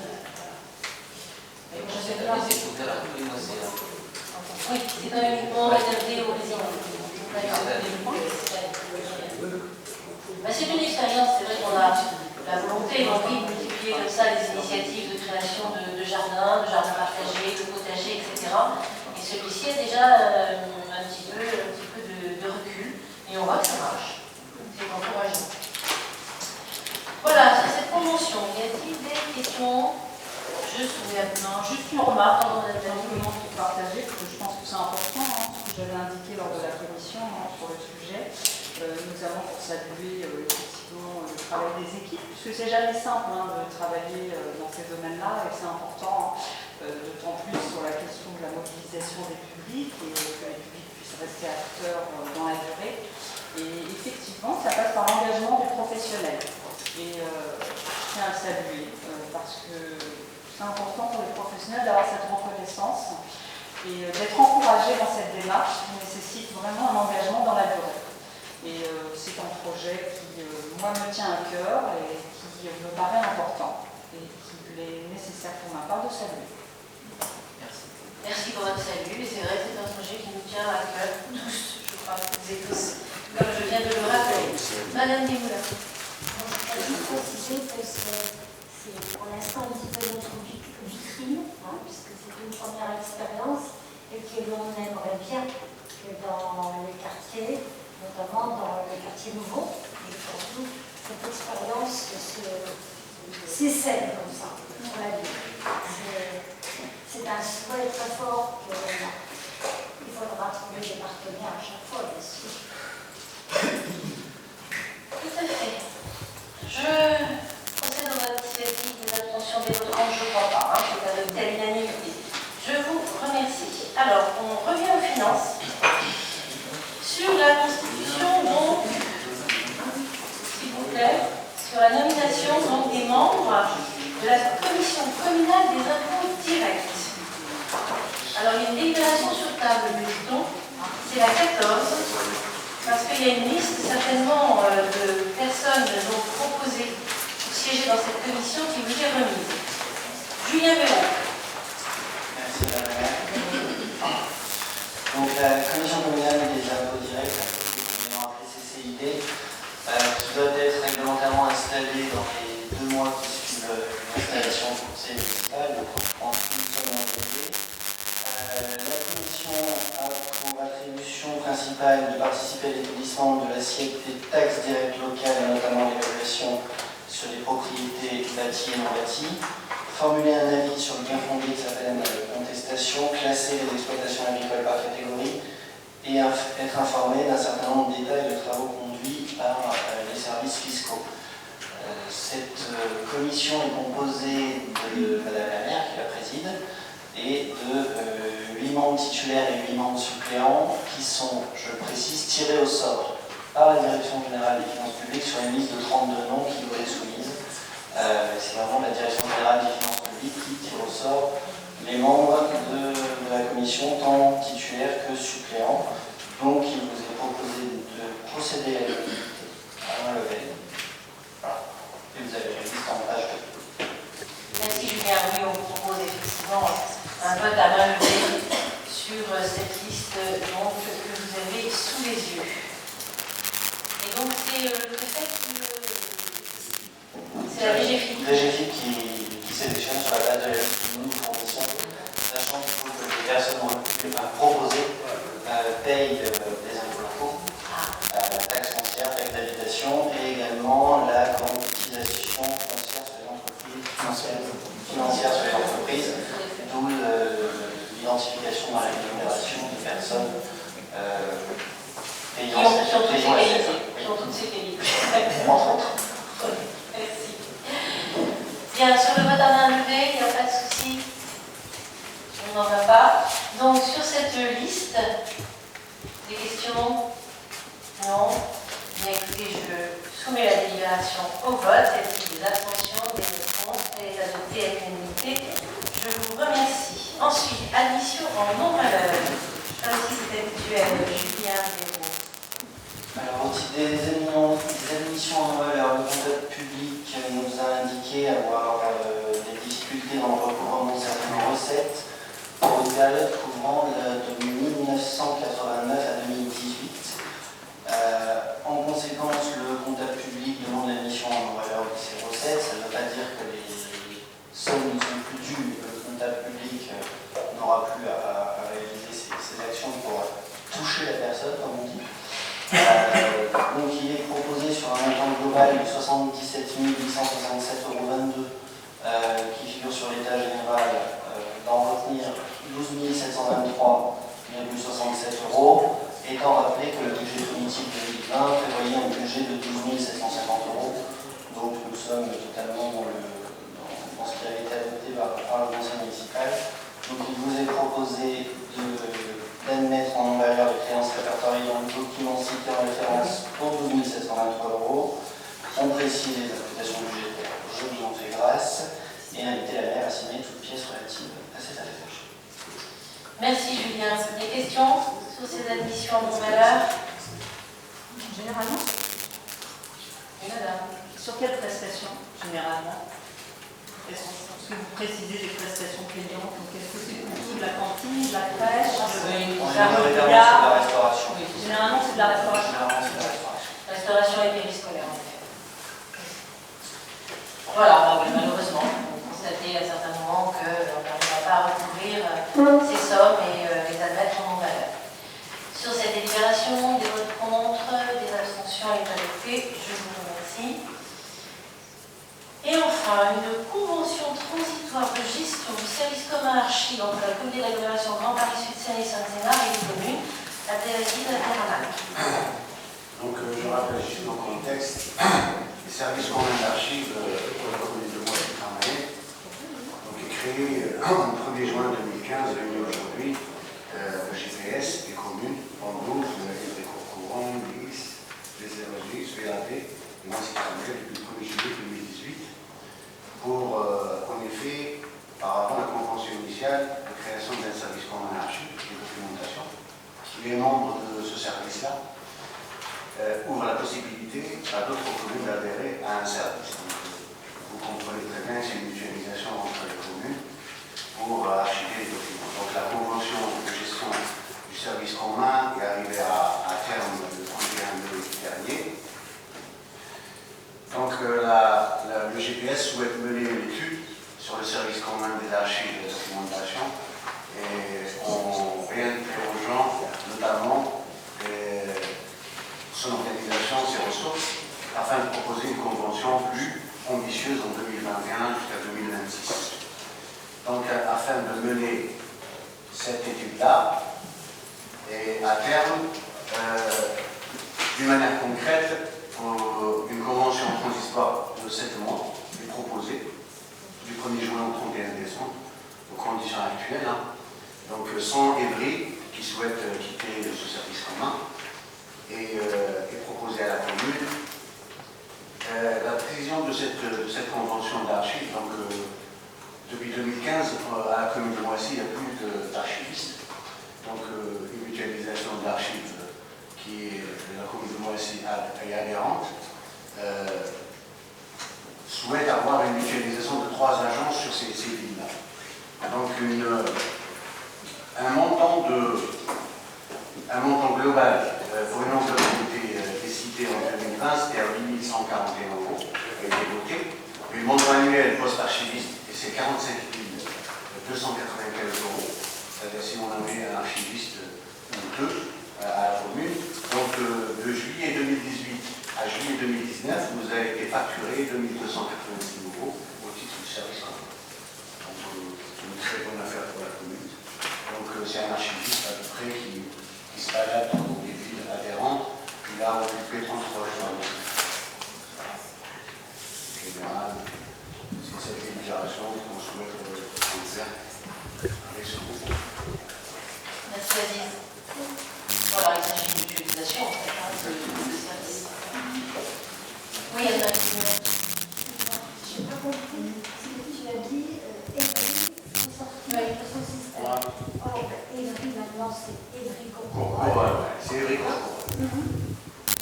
Speaker 1: Mais bon, je sais pas.
Speaker 15: C'est ouvert à tous les moisirs.
Speaker 1: Oui, c'est pas uniquement réservé aux résidents. C'est une expérience, c'est vrai qu'on a la volonté, l'envie de multiplier comme ça les initiatives de création de jardins partagés, de potagers, etc. Et celui-ci a déjà un petit peu de recul, et on voit que ça marche. C'est encourageant. Voilà, sur cette convention, y a-t-il des questions? Juste une remarque dans la
Speaker 8: argument pour partager, parce que je pense que c'est important, ce que j'avais indiqué lors de la commission sur le sujet, notamment pour saluer effectivement le travail des équipes, puisque c'est jamais simple de travailler dans ces domaines-là, et c'est important, d'autant plus sur la question de la mobilisation des publics, et que les publics puissent rester acteurs dans la durée. Et effectivement, ça passe par l'engagement du professionnel. Et je tiens à le saluer, parce que c'est important pour les professionnels d'avoir cette reconnaissance et d'être encouragés dans cette démarche qui nécessite vraiment un engagement dans la durée. Et c'est un projet qui, moi, me tient à cœur et qui me paraît important et qu'il est nécessaire pour ma part de saluer.
Speaker 1: Merci. Merci pour votre salut. Et c'est vrai que c'est un projet qui nous tient à cœur, tous, je crois, toutes et tous, comme je viens de le rappeler. Madame Desmoulins.
Speaker 10: Je voudrais juste préciser que c'est pour l'instant un petit peu notre vitrine, puisque c'est une première expérience et que l'on aimerait bien que dans les quartiers, notamment dans les quartiers nouveaux, et surtout cette expérience s'essaye comme ça pour la vie. C'est un souhait très fort qu'il faudra trouver des partenaires à chaque fois, bien sûr.
Speaker 1: Tout à fait. Je procède aux initiatives des abstentions des votants, je ne crois pas, c'est adopté à l'unanimité. Je vous remercie. Alors, on revient aux finances. Sur la constitution, donc, s'il vous plaît, sur la nomination donc, des membres de la commission communale des impôts directs. Alors, il y a une délibération sur table, mais donc, c'est la 14. Parce qu'il y a une liste certainement de personnes donc, proposées pour siéger dans cette commission qui vous est remise. Julien Véron.
Speaker 4: Merci Madame la maire. Donc la commission communale des impôts directs, communément appelée CCID, qui doit être réglementairement installée dans les 2 mois qui suivent l'installation du conseil municipal, donc en une semaine en février. La commission a pour attribution principale de participer à l'établissement de l'assiette des taxes directes locales, et notamment l'évaluation sur les propriétés bâties et non bâties, formuler un avis sur le bien fondé de certaines contestations, classer les exploitations agricoles par catégorie et être informé d'un certain nombre d'états et de travaux conduits par les services fiscaux. Cette commission est composée de Madame la maire qui la préside et de 8 membres titulaires et 8 membres suppléants qui sont, je le précise, tirés au sort par la Direction générale des finances publiques sur une liste de 32 noms qui vous est soumise. C'est vraiment la Direction générale des finances publiques qui tire au sort les membres de la commission, tant titulaires que suppléants. Donc il vous est proposé de procéder à un levé. Voilà. Et vous avez la liste en page 2.
Speaker 1: Merci Julien. Oui, on vous propose effectivement un vote à main levée sur cette liste donc, que vous avez sous les yeux. Et donc c'est le préfet qui... C'est la DGFiP.
Speaker 4: DGFiP qui sélectionne sur la base de la liste que nous fournissons, sachant
Speaker 1: n'en a pas. Donc sur cette liste, des questions? Non. Bien écoutez, je soumets la délibération au vote. Et puis des abstentions, des réponses, elle est adoptée à l'unanimité. Je vous remercie. Ensuite, admission en non-valeur. Ça aussi c'est habituel, Julien.
Speaker 4: Alors, au titre des admissions en valeur, le comptable public nous a indiqué avoir des difficultés dans le recouvrement de certaines recettes pour une période couvrant de 1989 à 2018. En conséquence, le comptable public demande l'admission en valeur de ces recettes. Ça ne veut pas dire que les sommes ne sont plus dues, mais que le comptable public n'aura plus à réaliser ces actions pour toucher la personne, comme on dit. Donc il est proposé sur un montant global de 77 867,22 € qui figure sur l'état général d'en retenir 12 723,67 €, étant rappelé que le budget primitif 2020 prévoyait un budget de 12 750 €. Donc nous sommes totalement dans ce qui avait été adopté par le conseil municipal. Donc il vous est proposé d'admettre en valeur les créances répertoriées dans le document cité en référence pour 12 723 €. On précise les applications budgétaires, je vous en fais grâce, et inviter la maire à signer toute pièce relative à ces affaires.
Speaker 1: Merci Julien. Des questions sur ces admissions en non-valeur?
Speaker 8: Généralement,
Speaker 1: Et madame?
Speaker 8: sur quelles prestations, généralement? Est-ce que vous précisez les prestations payantes? Donc, est-ce que c'est plutôt de la cantine, de la crèche,
Speaker 4: la restauration.
Speaker 8: Généralement, c'est de la restauration.
Speaker 1: Restauration et périscolaire, en effet. Voilà, malheureusement, on a constaté à certains moments qu'on n'arrivera pas à recouvrir ces sommes et les admettre en non-valeur. Sur cette délibération, des votes contre, des abstentions et adoptées, je vous remercie. Et enfin, une convention transitoire de gestion du service commun archive entre la communauté d'agglomération Grand Paris Sud-Seine et Saint-Sénard et les communes, la DSI de la Terre-Amac.
Speaker 17: Donc je rappelle juste le contexte. Les services communs d'archives pour la commune de Moissy-Cramay est créé le 1er juin 2015, réuni aujourd'hui le GPS des communes en 12, les cours courants, l'IX, les RGX, VAD et Moissy-Cramay depuis le 1er juillet 2018. Pour, en effet, par rapport à la convention initiale de création d'un service commun d'archives et de documentation, les membres de ce service-là ouvrent la possibilité à d'autres communes d'adhérer à un service. Donc, vous comprenez très bien que c'est une mutualisation entre les communes pour archiver les documents. Donc la convention de gestion du service commun est arrivée à terme le 31 mai dernier. Donc le GPS souhaite mener une étude sur le service commun des archives et de la documentation et en réinterrogeant notamment son organisation, ses ressources, afin de proposer une convention plus ambitieuse en 2021 jusqu'à 2026. Donc afin de mener cette étude-là, et à terme, d'une manière concrète, une convention transitoire de 7 mois est proposée du 1er juin au 31 décembre, aux conditions actuelles. Donc sans Évry, qui souhaite quitter ce service commun, est proposée à la commune. La précision de cette convention d'archives, donc depuis 2015, à la commune de Moissy, il n'y a plus d'archivistes. Donc une mutualisation d'archives qui est la commune de Moissy est adhérente, souhaite avoir une mutualisation de 3 agences sur ces villes-là. Donc un montant global pour une enveloppe qui était décidée en 2020, c'était à 8 141 €, qui a été voté. Et le montant annuel post-archiviste, c'est 45 295 €. C'est-à-dire si on avait un archiviste ou 2 à la commune. Donc de juillet 2018 à juillet 2019, vous avez été facturé 2 286 € au titre du service commun. Donc c'est une très bonne affaire pour la commune. Donc c'est un archiviste à peu près qui se balade dans les villes adhérentes. Il a occupé 33 jours. En général, c'est cette délibération qu'on souhaite faire avec ce groupe.
Speaker 10: Non, c'est Évry
Speaker 17: Courcouronne. C'est Évry Courcouronne.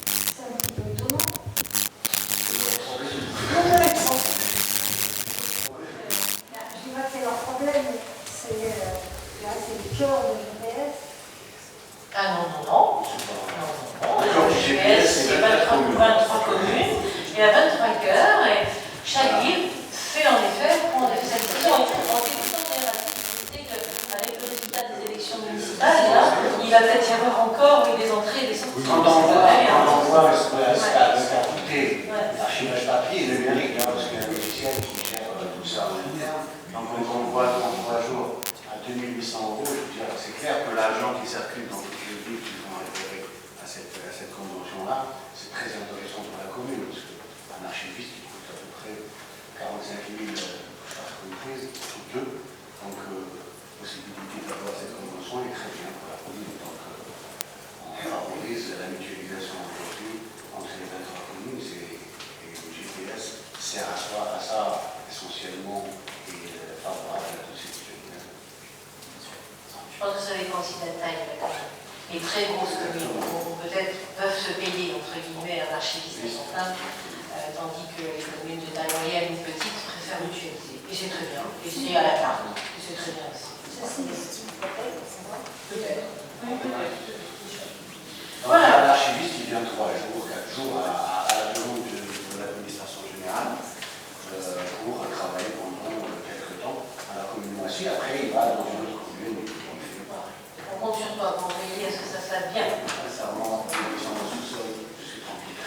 Speaker 10: C'est un petit peu étonnant. Je vois que c'est leur problème, c'est le cœur de GPS.
Speaker 1: Ah non, non, non. Le GPS, c'est 23 communes, il y a 23 cœurs, et chaque ville fait en effet, prend sa décision. En fonction des activités avec le résultat des élections municipales, là, il va peut-être y avoir encore des entrées et des sorties.
Speaker 17: Quand on voit l'archivage papier, le numérique, parce qu'il y a un logiciel qui gère tout ça en interne. Donc quand on voit 33 jours à 2800 €, je veux dire, c'est clair que l'argent qui circule dans toutes les villes qui vont référer à cette convention-là, c'est très intéressant pour la commune, parce qu'un archiviste, il coûte à peu près 45 000 charges comprises, ou deux. Donc, possibilité d'avoir cette convention est très bien pour la commune. Donc, on favorise la mutualisation aujourd'hui entre les 23 communes. Et le GPS sert à ça essentiellement et favorable à tous ces sujets.
Speaker 1: Je pense que ça dépend aussi de la taille de la commune. Les très grosses communes, peut-être peuvent se payer, entre guillemets, un archiviste à son plein, tandis que les communes de taille moyenne ou petite préfèrent mutualiser. Et c'est très bien. Et c'est à la carte. Et c'est très bien aussi.
Speaker 10: Ça, c'est des styles peut-être, c'est vrai.
Speaker 1: Peut-être. Oui, peut-être.
Speaker 17: Voilà. L'archiviste, il vient 3 jours, 4 jours à la demande de l'administration générale pour travailler pendant quelques temps à la commune aussi. Après, il va dans une autre commune.
Speaker 1: On compte sur toi pour veiller à ce que ça se fasse bien.
Speaker 17: Sincèrement, ils sont en sous-sol, je suis tranquille.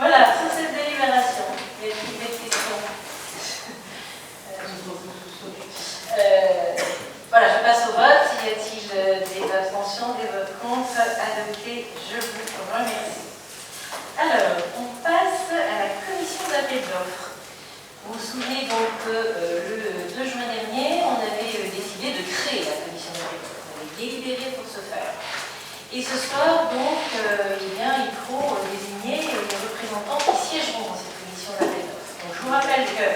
Speaker 1: Voilà, sur cette délibération, il y a des questions. Voilà, je passe au vote. Y a-t-il des abstentions, des votes contre? Adopté, je vous remercie. Alors, on passe à la commission d'appel d'offres. Vous vous souvenez donc que le 2 juin dernier, on avait décidé de créer la commission d'appel d'offres. On avait délibéré pour ce faire. Et ce soir, donc, eh bien, il faut désigner les représentants qui siégeront dans cette commission d'appel d'offres. Donc, je vous rappelle que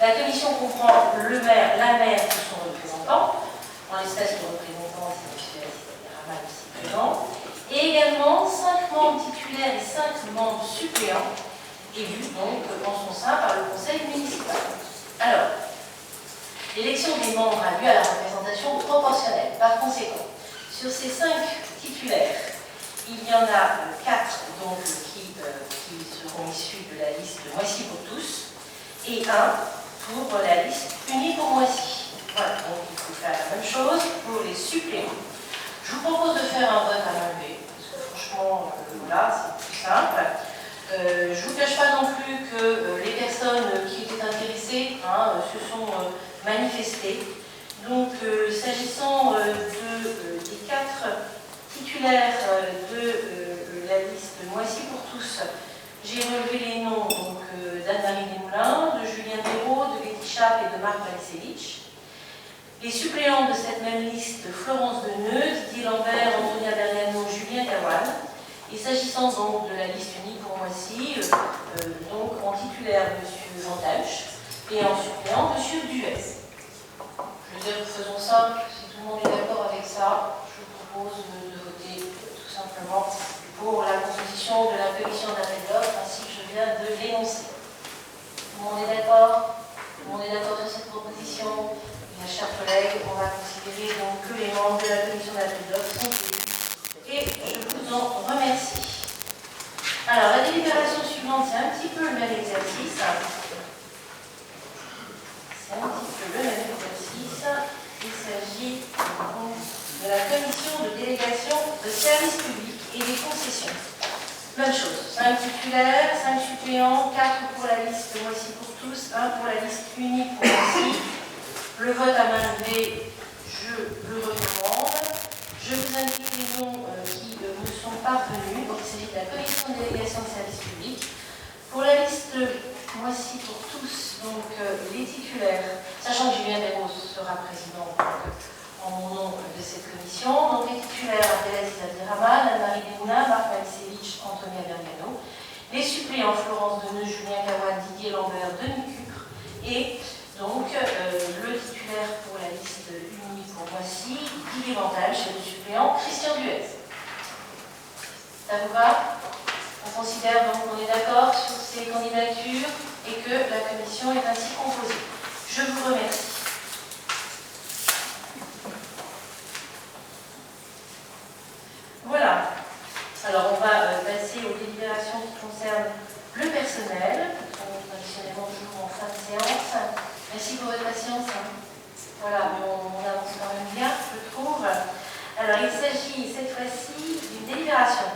Speaker 1: la commission comprend le maire, la maire et son représentant. En l'espèce, le représentant, c'est M. Ramal, ici présent. Et également 5 membres titulaires et 5 membres suppléants, élus donc en son sein par le conseil municipal. Alors, l'élection des membres a lieu à la représentation proportionnelle. Par conséquent, sur ces 5 titulaires, il y en a 4 donc, qui seront issus de la liste Moissy pour tous, et 1 pour la liste Unie pour Moissy. Voilà, donc il faut faire la même chose pour les suppléants. Je vous propose de faire un vote à main levée, parce que franchement, voilà, c'est plus simple. Je ne vous cache pas non plus que les personnes qui étaient intéressées se sont manifestées. Donc, s'agissant des 4 titulaires de la liste Moissy pour tous, j'ai relevé les noms d'Anne-Marie Desmoulins, de Julien Béraud, de Betty Chape et de Marc Malisevich. Les suppléants de cette même liste, Florence Deneux, Didier Lambert, Antonia Berliano, Julien Gawan. Et s'agissant donc de la liste unique pour Moissy, donc en titulaire M. Jean Tauch et en suppléant M. Duès. Je veux dire, faisons ça, si tout le monde est d'accord avec ça, je vous propose de voter tout simplement pour la composition de la commission d'appel d'offres ainsi que je viens de l'énoncer. Tout le monde est d'accord? Tout le monde est d'accord sur cette proposition? Bien, chers collègues, on va considérer donc que les membres de la commission d'appel d'offres sont élus. Et je vous en remercie. Alors, la délibération suivante, c'est un petit peu le même exercice. C'est un petit peu le même exercice. Il s'agit de la commission de délégation de services publics et des concessions. Même chose, 5 titulaires, 5 suppléants, 4 pour la liste Moissy pour tous, 1 pour la liste unique pour Moissy. Le vote à main levée, je le recommande. Je vous indique les noms qui me sont parvenus. Donc, il s'agit de la commission de délégation de services publics. Pour la liste Moissy pour tous, donc les titulaires, sachant que Julien Desroses sera président en mon nom de cette commission. Donc, les titulaires, Abdelaziz Abderrahmane, Anne-Marie Desmoulins, Marc Malisevich, Antonia Berliano. Les suppléants, Florence Deneux, Julien Gawan, Didier Lambert, Denis Cupre. Et donc, le titulaire pour la liste unique pour Moissy suppléant Christian Duez. Ça vous va? On considère donc qu'on est d'accord sur ces candidatures et que la commission est ainsi composée. Je vous remercie. Voilà. Alors on va passer aux délibérations qui concernent le personnel, qui sont traditionnellement toujours en fin de séance. Merci pour votre patience. Voilà, mais on avance quand même bien, je trouve. Alors il s'agit cette fois-ci d'une délibération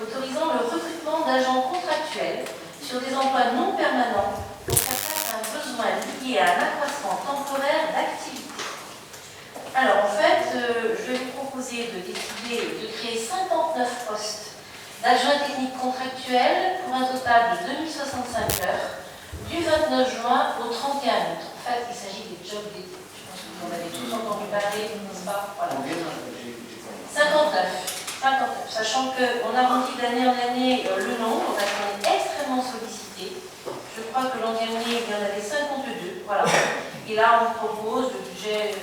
Speaker 1: autorisant le recrutement d'agents contractuels sur des emplois non permanents pour faire face à un besoin lié à un accroissement temporaire d'activité. Alors en fait, je vais vous proposer de décider de créer 59 postes d'adjoints techniques contractuels pour un total de 2065 heures du 29 juin au 31 août. En fait, il s'agit des jobs d'été. Je pense que vous en avez tous entendu parler, n'est-ce pas? Voilà. 59, sachant qu'on a rempli d'année en année le nombre, parce qu'on est extrêmement sollicité. Je crois que l'an dernier, il y en avait 52. Voilà. Et là, on propose le budget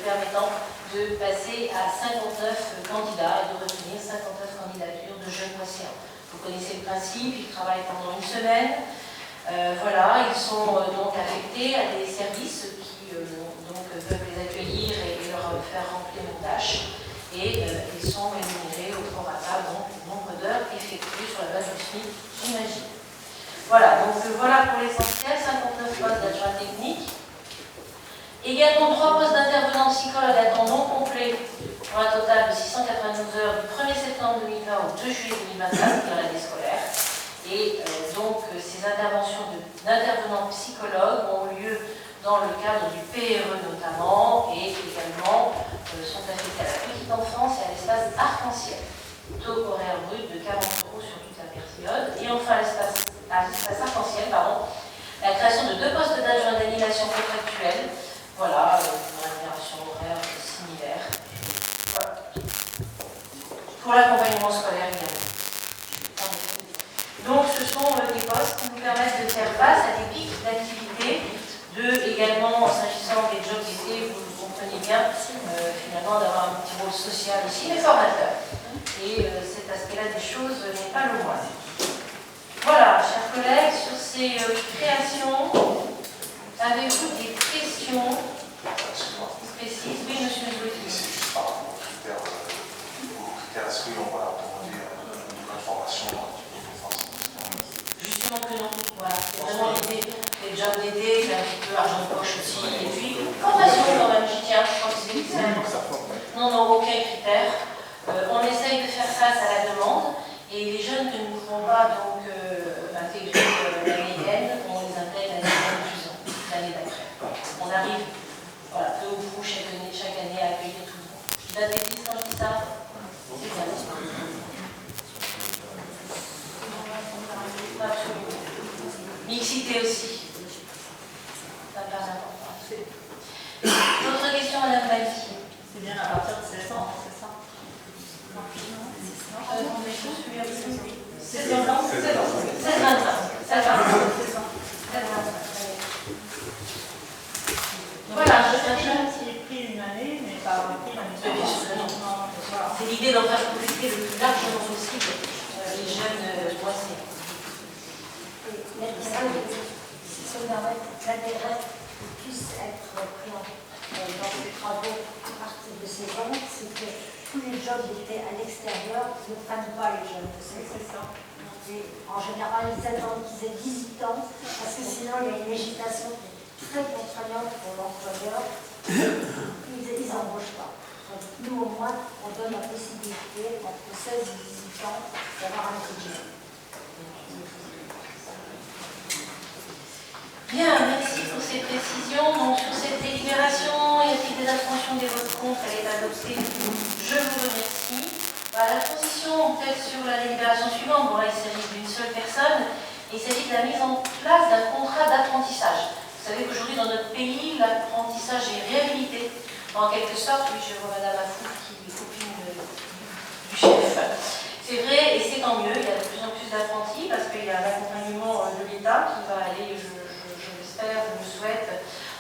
Speaker 1: permettant de passer à 59 candidats et de retenir 59 candidatures de jeunes moissiens. Vous connaissez le principe, ils travaillent pendant une semaine. Voilà, ils sont donc affectés à des services qui donc, peuvent les accueillir et leur faire remplir une tâche. Et ils sont rémunérés au prorata, donc le nombre d'heures effectuées sur la base du SMIC, j'imagine. Voilà, donc voilà pour l'essentiel, 59 postes d'adjoints techniques. Également 3 postes d'intervenants psychologues à temps non complet pour un total de 692 heures du 1er septembre 2020 au 2 juillet 2021 dans l'année scolaire. Et donc ces interventions d'intervenants psychologues ont lieu dans le cadre du PRE notamment et également sont affectés à la petite enfance et à l'espace arc-en-ciel. Taux horaire brut de 40 € sur toute la période. Et enfin à l'espace arc-en-ciel, la création de 2 postes d'adjoints d'animation contractuelle. Voilà, une rémunération horaire similaire. Voilà. Pour l'accompagnement scolaire également. Donc ce sont des postes qui nous permettent de faire face à des pics d'activité, également, s'agissant des jobs d'été, vous le comprenez bien, finalement d'avoir un petit rôle social aussi, mais formateur. Et cet aspect-là des choses n'est pas le moindre. Voilà, chers collègues, sur ces créations, avez-vous des questions précises? Oui, monsieur le président.
Speaker 13: C'est juste par rapport aux critères, est-ce qu'on va demander une nouvelle formation un petit peu plus forte?
Speaker 1: Justement que non. Voilà, c'est vraiment l'idée des jobs d'été, c'est un petit peu argent de poche aussi. Et puis, formation quand même, j'y tiens, je crois que c'est non, aucun critère. On essaye de faire face à la demande et les jeunes que nous ne pouvons pas donc intégrer l'année, on les intègre l'année d'après. On arrive, voilà, peu ou prou chaque année à accueillir tout le monde. Je dis pas de bêtises quand je dis ça? C'est bien. Absolument. Mixité aussi. Ça me paraît important. D'autres questions, Madame Baldi?
Speaker 8: C'est bien à partir de 16 ans, c'est ça?
Speaker 1: C'est 16 ans. 16 ans. Voilà,
Speaker 8: je suis pris une année, mais pas pris l'année suivante.
Speaker 1: C'est l'idée d'en faire profiter le plus largement possible les jeunes moissiens.
Speaker 10: Si ça me permet d'adhérer puisse être pris dans ces travaux à partir de ces ans, c'est que tous les jobs d'été à l'extérieur ne prennent pas les jeunes. C'est ça. Et en général, ils attendent qu'ils aient 18 ans, parce que sinon, il y a une législation très contraignante pour l'employeur. Ils n'embauchent pas. Donc, nous, au moins, on donne la possibilité, entre 16 et 18 ans, d'avoir un budget.
Speaker 1: Bien, merci pour ces précisions. Donc, sur cette délibération, y a-t-il des abstentions, des votes contre? Elle est adoptée. Je vous remercie. La transition, peut-être sur la délibération suivante, bon là, il s'agit d'une seule personne. Il s'agit de la mise en place d'un contrat d'apprentissage. Vous savez qu'aujourd'hui, dans notre pays, l'apprentissage est réhabilité. En quelque sorte, oui, je vois Madame Afou qui est copine du chef. C'est vrai, et c'est tant mieux. Il y a de plus en plus d'apprentis parce qu'il y a l'accompagnement de l'État qui va aller, je le souhaite,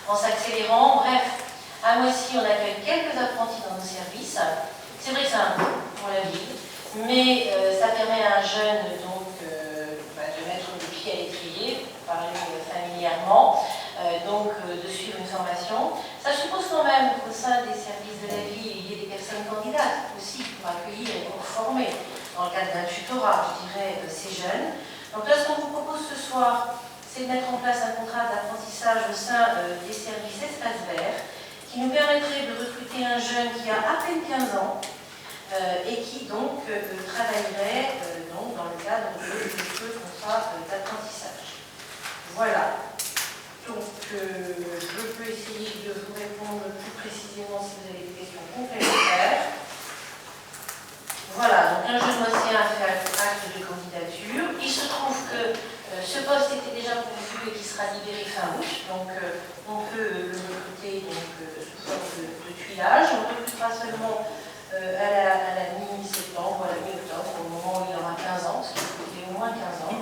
Speaker 1: en s'accélérant. Bref, à Moissy, on accueille quelques apprentis dans nos services C'est vrai que c'est un coût pour la ville, mais ça permet à un jeune donc, de mettre le pied à l'étrier, pour parler familièrement, de suivre une formation. Ça suppose quand même qu'au sein des services de la ville, il y ait des personnes candidates aussi pour accueillir et pour former, dans le cadre d'un tutorat, je dirais, ces jeunes. Donc là, ce qu'on vous propose ce soir, c'est de mettre en place un contrat d'apprentissage au sein des services espaces verts, qui nous permettrait de recruter un jeune qui a à peine 15 ans et qui donc travaillerait donc, dans le cadre de ce contrat d'apprentissage. Voilà. Donc je peux essayer de vous répondre plus précisément si vous avez des questions complémentaires. Voilà, donc un jeune moissien a fait acte de candidature. Il se trouve que ce poste était déjà pourvu et qui sera libéré fin août, donc on peut le recruter sous forme de tuilage. On ne recrutera seulement à la mi-septembre ou à la mi-octobre, au moment où il aura 15 ans, parce qu'il faut qu'il ait au moins 15 ans.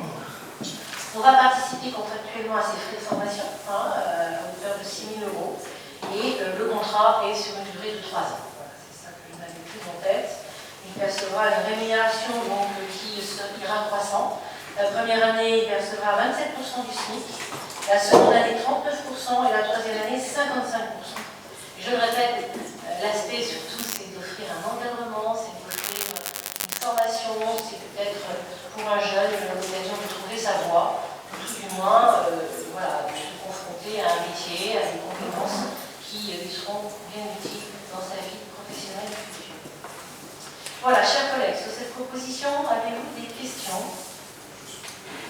Speaker 1: On va participer contractuellement à ces frais de formation, à hauteur de 6 000 €, et le contrat est sur une durée de 3 ans. Voilà, c'est ça que je m'avais plus en tête. Il percevra une rémunération donc, qui ira croissant. La première année, il percevra 27% du SMIC, la seconde année 39% et la troisième année 55%. Je le répète, l'aspect surtout c'est d'offrir un encadrement, c'est d'offrir une formation, c'est peut-être pour un jeune l'occasion de trouver sa voie, ou tout du moins voilà, de se confronter à un métier, à des compétences qui lui seront bien utiles dans sa vie professionnelle future. Voilà, chers collègues, sur cette proposition, avez-vous des questions?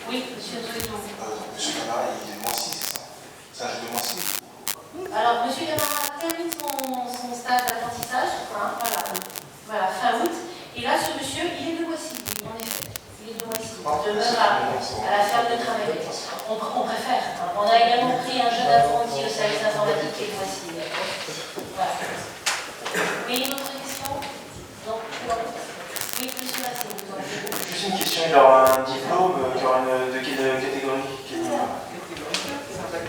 Speaker 1: Oui, monsieur Zoïdo.
Speaker 13: Monsieur Camara, il est Moissy, c'est ça? C'est un jeu de Moissy?
Speaker 1: Alors, monsieur Camara termine son stage d'apprentissage, voilà, fin août. Et là, ce monsieur, il est de Moissy, en effet. Il est de Moissy. Il demeure à la ferme de travail. On préfère. On a également pris un jeune apprenti au service informatique qui est de Moissy. Voilà. Oui, une autre question? Non, oui, monsieur Massé, vous en avez.
Speaker 19: Juste une question, il aura un diplôme, il aura de quelle catégorie?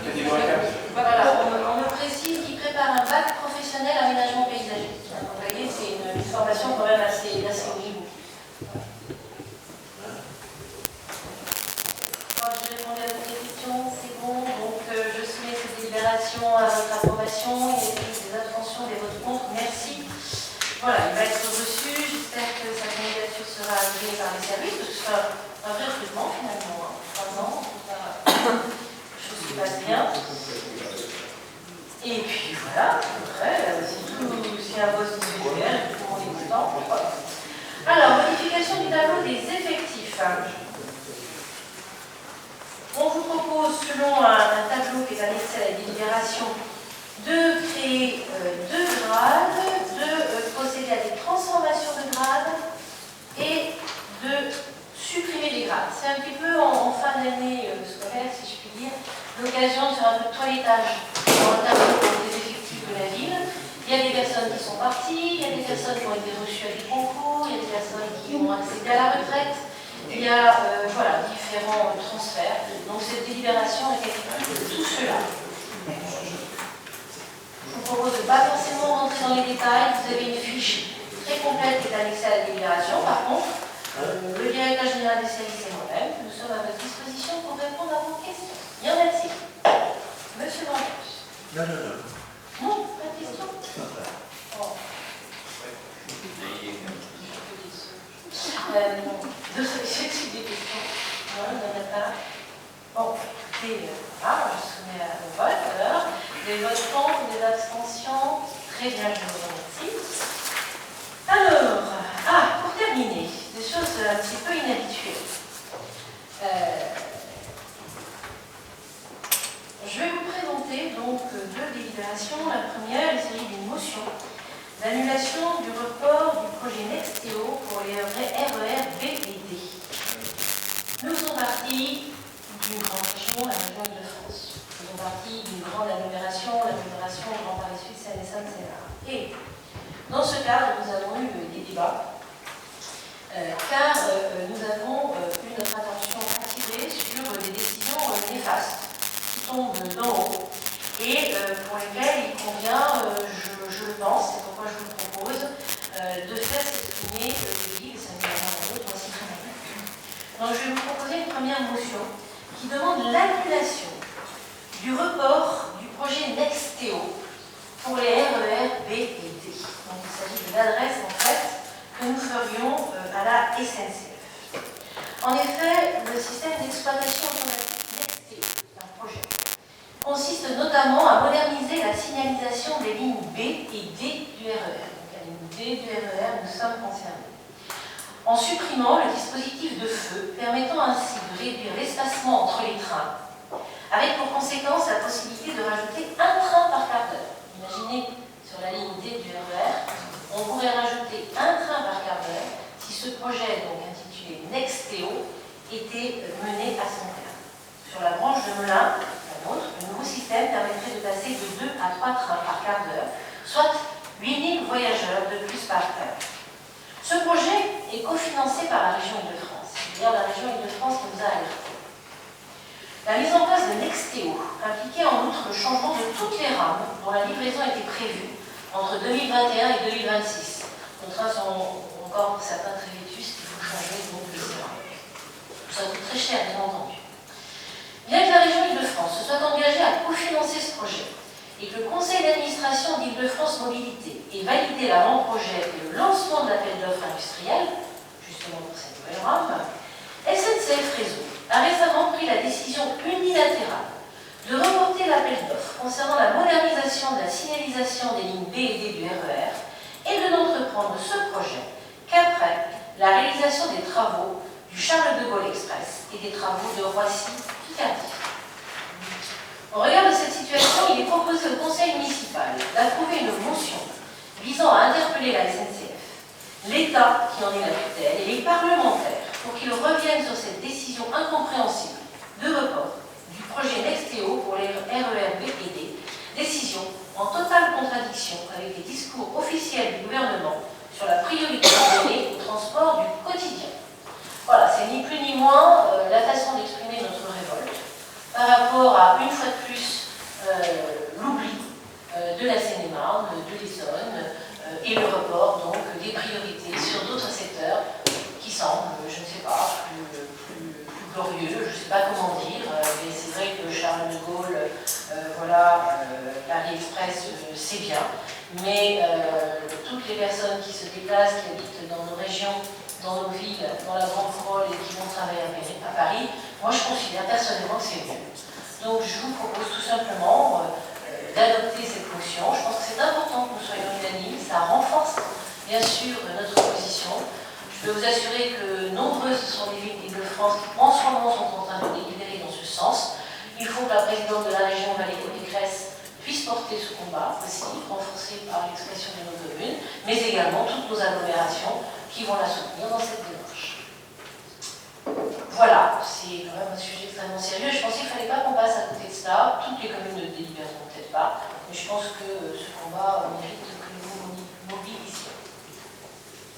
Speaker 19: Catégorie 4.
Speaker 1: Voilà, on me précise qu'il prépare un bac professionnel aménagement paysager. Vous voyez, c'est une formation quand même assez haut niveau. Je répondais à toutes les questions, c'est bon. Donc je soumets cette délibération à votre approbation. Il y a des abstentions, des votes contre. Merci. Voilà, il va être reçu. J'espère que sa candidature sera agréée par les services, parce que c'est un vrai recrutement finalement. 3 ans, les choses se passent bien. Et puis voilà, après, si un poste est visuel, tout le monde est content. Voilà. Alors, modification du tableau des effectifs. On vous propose, selon un tableau qui est annexé à la délibération, de créer 2 grades, de procéder à des transformations de grades et de supprimer des grades. C'est un petit peu en fin d'année scolaire, si je puis dire, l'occasion de faire un peu de toilettage dans le tableau des effectifs de la ville. Il y a des personnes qui sont parties, il y a des personnes qui ont été reçues à des concours, il y a des personnes qui ont accédé à la retraite, il y a voilà, différents transferts. Donc cette délibération récapitule tout cela. Je vous propose de ne pas forcément rentrer dans les détails. Vous avez une fiche très complète qui est annexée à la délibération. Par contre, le directeur général des services et moi-même, nous sommes à votre disposition pour répondre à vos questions. Bien, merci. Monsieur Vendus.
Speaker 2: Non.
Speaker 1: Non, pas de question. Oh. J'ai des questions. Non, il n'y en a pas. Bon, écoutez, voilà, je soumets à vos votes alors. Des votes contre, des abstentions. Très bien, je vous remercie. Alors, pour terminer, des choses un petit peu inhabituelles. Je vais vous présenter donc 2 délibérations. La première, il s'agit d'une motion d'annulation du report du projet Nexteo pour les RER B et D. Nous faisons partie d'une grande région, la région Île-de-France. Nous faisons partie d'une grande agglomération, l'agglomération Grand Paris Sud, Seine et Saint-Sénard. Et dans ce cadre, nous avons eu des débats, car nous avons eu notre attention attirée sur des décisions néfastes qui tombent d'en haut et pour lesquelles il convient, je le pense, c'est pourquoi je vous propose, de faire SNCF. En effet, le système d'exploitation automatique Nexteo, c'est un projet, consiste notamment à moderniser la signalisation des lignes B et D du RER. Donc la ligne D du RER, nous sommes concernés. En supprimant le dispositif de feu, permettant ainsi de réduire l'espacement entre les trains, avec pour conséquence la possibilité de rajouter un train par quart d'heure. Imaginez, sur la ligne D du RER, on pourrait rajouter un train par quart d'heure si ce projet, donc intitulé Nexteo, était mené à son terme. Sur la branche de Melun, la nôtre, le nouveau système permettrait de passer de 2 à 3 trains par quart d'heure, soit 8000 voyageurs de plus par heure. Ce projet est cofinancé par la région Île-de-France. C'est d'ailleurs la région Île-de-France qui nous a alertés. La mise en place de Nexteo impliquait en outre le changement de toutes les rames dont la livraison était prévue entre 2021 et 2026. Nos trains sont encore pour certains très vétustes, il faut changer donc les rames. Ça coûte très cher, bien entendu. Bien que la région Île-de-France se soit engagée à cofinancer ce projet et que le conseil d'administration d'Île-de-France Mobilité ait validé l'avant-projet et le lancement de l'appel d'offres industriel, justement pour cette nouvelle rame, SNCF Réseau a récemment pris la décision unilatérale de reporter l'appel d'offres concernant la modernisation de la signalisation des lignes B et D du RER et de n'entreprendre ce projet qu'après la réalisation des travaux du Charles de Gaulle Express et des travaux de Roissy-Picardie. Au regard de cette situation, il est proposé au conseil municipal d'approuver une motion visant à interpeller la SNCF, l'État qui en est la tutelle et les parlementaires pour qu'ils reviennent sur cette décision incompréhensible de report du projet Nexteo pour les RER B et D, décision en totale contradiction avec les discours officiels du gouvernement sur la priorité donnée au transport du quotidien. Voilà, c'est ni plus ni moins la façon d'exprimer notre révolte par rapport à, une fois de plus, l'oubli de la Seine-et-Marne, de l'Essonne, et le report donc des priorités sur d'autres secteurs qui semblent, je ne sais pas, plus glorieux, je ne sais pas comment dire, mais c'est vrai que Charles de Gaulle, Paris Express, c'est bien, mais toutes les personnes qui se déplacent, qui habitent dans nos régions, dans nos villes, dans la Grande Couronne et qui vont travailler à Paris, moi je considère personnellement que c'est mieux. Donc je vous propose tout simplement d'adopter cette motion. Je pense que c'est important que nous soyons unanimes, ça renforce bien sûr notre position. Je peux vous assurer que nombreuses sont les villes d'Île-de-France qui en ce moment sont en train de délibérer dans ce sens. Il faut que la présidente de la région, Valérie Pécresse, puisse porter ce combat aussi, renforcé par l'expression de nos communes, mais également toutes nos agglomérations qui vont la soutenir dans cette démarche. Voilà, c'est quand même un sujet extrêmement sérieux. Je pensais qu'il ne fallait pas qu'on passe à côté de ça. Toutes les communes ne délibéreront peut-être pas, mais je pense que ce combat mérite que nous mobilisions.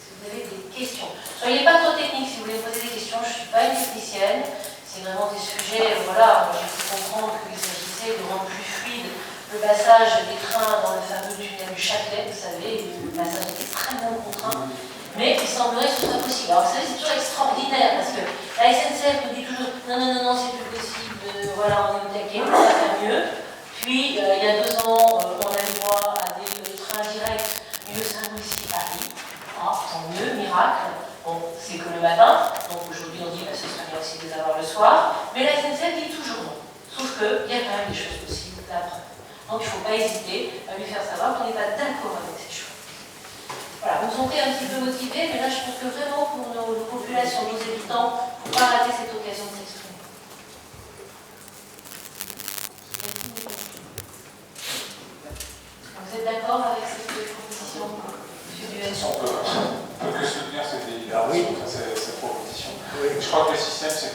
Speaker 1: Si vous avez des questions, soyez pas trop techniques si vous voulez poser des questions. Je ne suis pas une technicienne. C'est vraiment des sujets, voilà, j'ai pu comprendre qu'il s'agissait de rendre plus fluide le passage des trains dans le fameux tunnel du Châtelet, vous savez, le passage est extrêmement contraint. Mais il semblerait que ce soit possible. Alors vous savez, c'est toujours extraordinaire parce que la SNCF nous dit toujours non, c'est plus possible, voilà, on est au taquet, on va faire mieux. Puis il y a 2 ans, on a eu droit à des trains directs de Saint-Louis-Paris. Ah, tant mieux, miracle. Bon, c'est que le matin, donc aujourd'hui on dit ce serait bien aussi de les avoir le soir. Mais la SNCF dit toujours non. Sauf qu'il y a quand même des choses possibles, la preuve. Donc il ne faut pas hésiter à lui faire savoir qu'on n'est pas d'accord avec ces choses. Voilà, vous sentez un petit peu motivé, mais là je pense que vraiment pour nos populations, nos habitants, il ne faut pas rater cette occasion de s'exprimer. Vous êtes d'accord avec cette proposition, M. Duhaime?
Speaker 5: On peut que soutenir cette délibération, cette proposition. Je crois que le système, c'est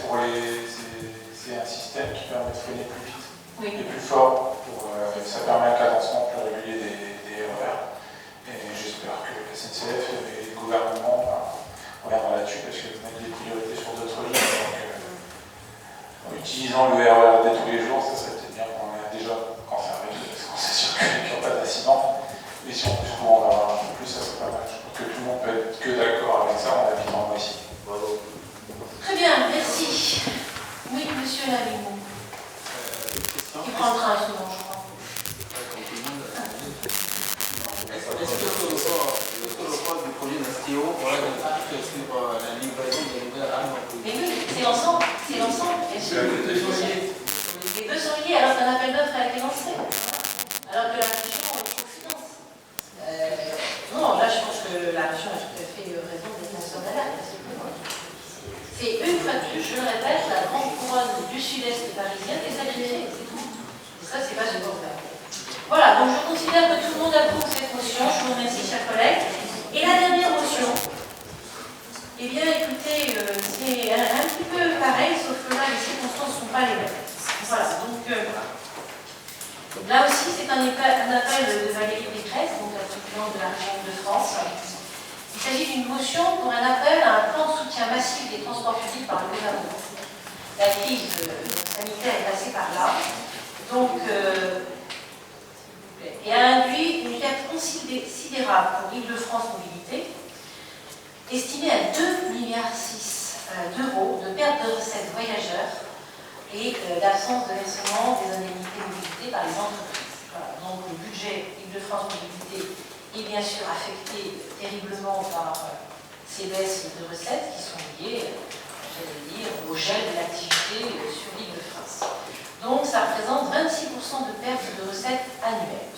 Speaker 5: un système qui permet de freiner plus vite et plus fort. Ça permet un cadencement plus régulier des RER. Et j'espère que la SNCF et le gouvernement reviendront là-dessus parce que vous avez des priorités sur d'autres lignes. Donc, en utilisant le RERD tous les jours, ça serait peut-être bien qu'on ait déjà quand ça arrive, parce qu'on s'assure qu'il n'y a pas d'accident. Et si on peut en avoir un peu plus, ça serait pas mal. Je pense que tout le monde peut être que d'accord avec ça en habitant ici. Bravo.
Speaker 1: Très bien, merci. Oui, monsieur Lavimou. Il prend le train souvent, je crois.
Speaker 9: Est-ce que le report du projet Nexteo pourrait être sur la livraison
Speaker 1: l'ensemble, bien sûr. Les deux sont liés alors qu'un appel d'offres a été lancé, alors que la région cofinance. Non, là je pense que la région a tout à fait raison d'être un somme d'alerte. C'est une fois de plus, je le répète, la grande couronne du sud-est parisien est sacrifiée, c'est tout. Et ça, c'est pas secondaire. Voilà, donc je considère que tout le monde approuve cette motion. Je vous remercie, chers collègues. Et la dernière motion, eh bien, écoutez, c'est un petit peu pareil, sauf que là, les circonstances ne sont pas les mêmes. Voilà, donc là aussi, c'est un appel de Valérie Pécresse, donc la présidente de la région de France. Il s'agit d'une motion pour un appel à un plan de soutien massif des transports publics par le gouvernement. La crise sanitaire est passée par là, donc, et a induit une perte considérable pour Île-de-France Mobilité, estimée à 2,6 milliards d'euros de perte de recettes voyageurs et d'absence de versement des indemnités mobilité par les entreprises. Voilà. Donc le budget Île-de-France Mobilité est bien sûr affecté terriblement par ces baisses de recettes qui sont liées, j'allais dire, au gel de l'activité sur l'Île-de-France. Donc ça représente 26% de perte de recettes annuelles.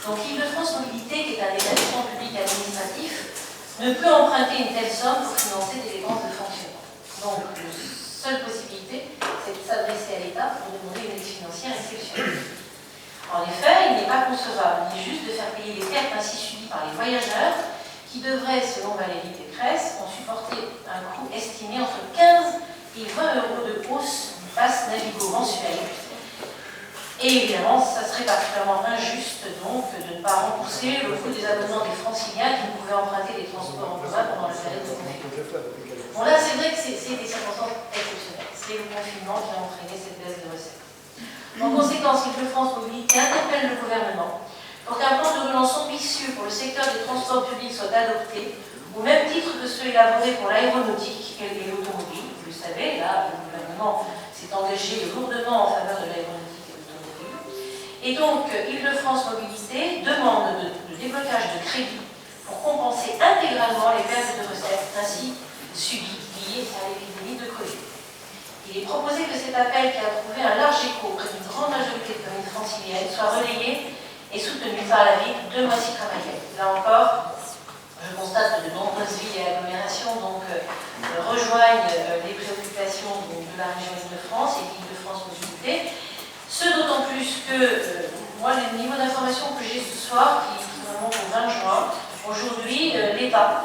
Speaker 1: Donc Île-de-France Mobilité, qui est un établissement public administratif, ne peut emprunter une telle somme pour financer des dépenses de fonctionnement. Donc la seule possibilité, c'est de s'adresser à l'État pour demander une aide financière exceptionnelle. En effet, il n'est pas concevable ni juste de faire payer les pertes ainsi subies par les voyageurs qui devraient, selon Valérie Pécresse, en supporter un coût estimé entre 15 et 20 euros de hausse du pass Navigo mensuel. Et évidemment, ça serait particulièrement injuste donc de ne pas rembourser le coût des abonnements des franciliens qui pouvaient emprunter les transports en commun pendant la période de confinement. Bon là, c'est vrai que c'est des circonstances exceptionnelles. C'est le confinement qui a entraîné cette baisse de recettes. En conséquence, Île-de-France Mobilité interpelle le gouvernement pour qu'un plan de relance ambitieux pour le secteur des transports publics soit adopté, au même titre que ceux élaborés pour l'aéronautique et l'automobile. Vous le savez, là, le gouvernement s'est engagé lourdement en faveur de l'aéronautique et de l'automobile. Et donc, Île-de-France Mobilité demande le déblocage de crédits pour compenser intégralement les pertes de recettes ainsi subies liées à l'épidémie de Covid. Il est proposé que cet appel, qui a trouvé un large écho auprès d'une grande majorité de communes franciliennes, soit relayé et soutenu par la ville de Moissy-Cramayel. Là encore, je constate que de nombreuses villes et agglomérations rejoignent les préoccupations de la région Île-de-France et d'Île-de-France Mobilité. Ce d'autant plus que, moi, le niveau d'information que j'ai ce soir, qui remonte au 20 juin, aujourd'hui, l'État,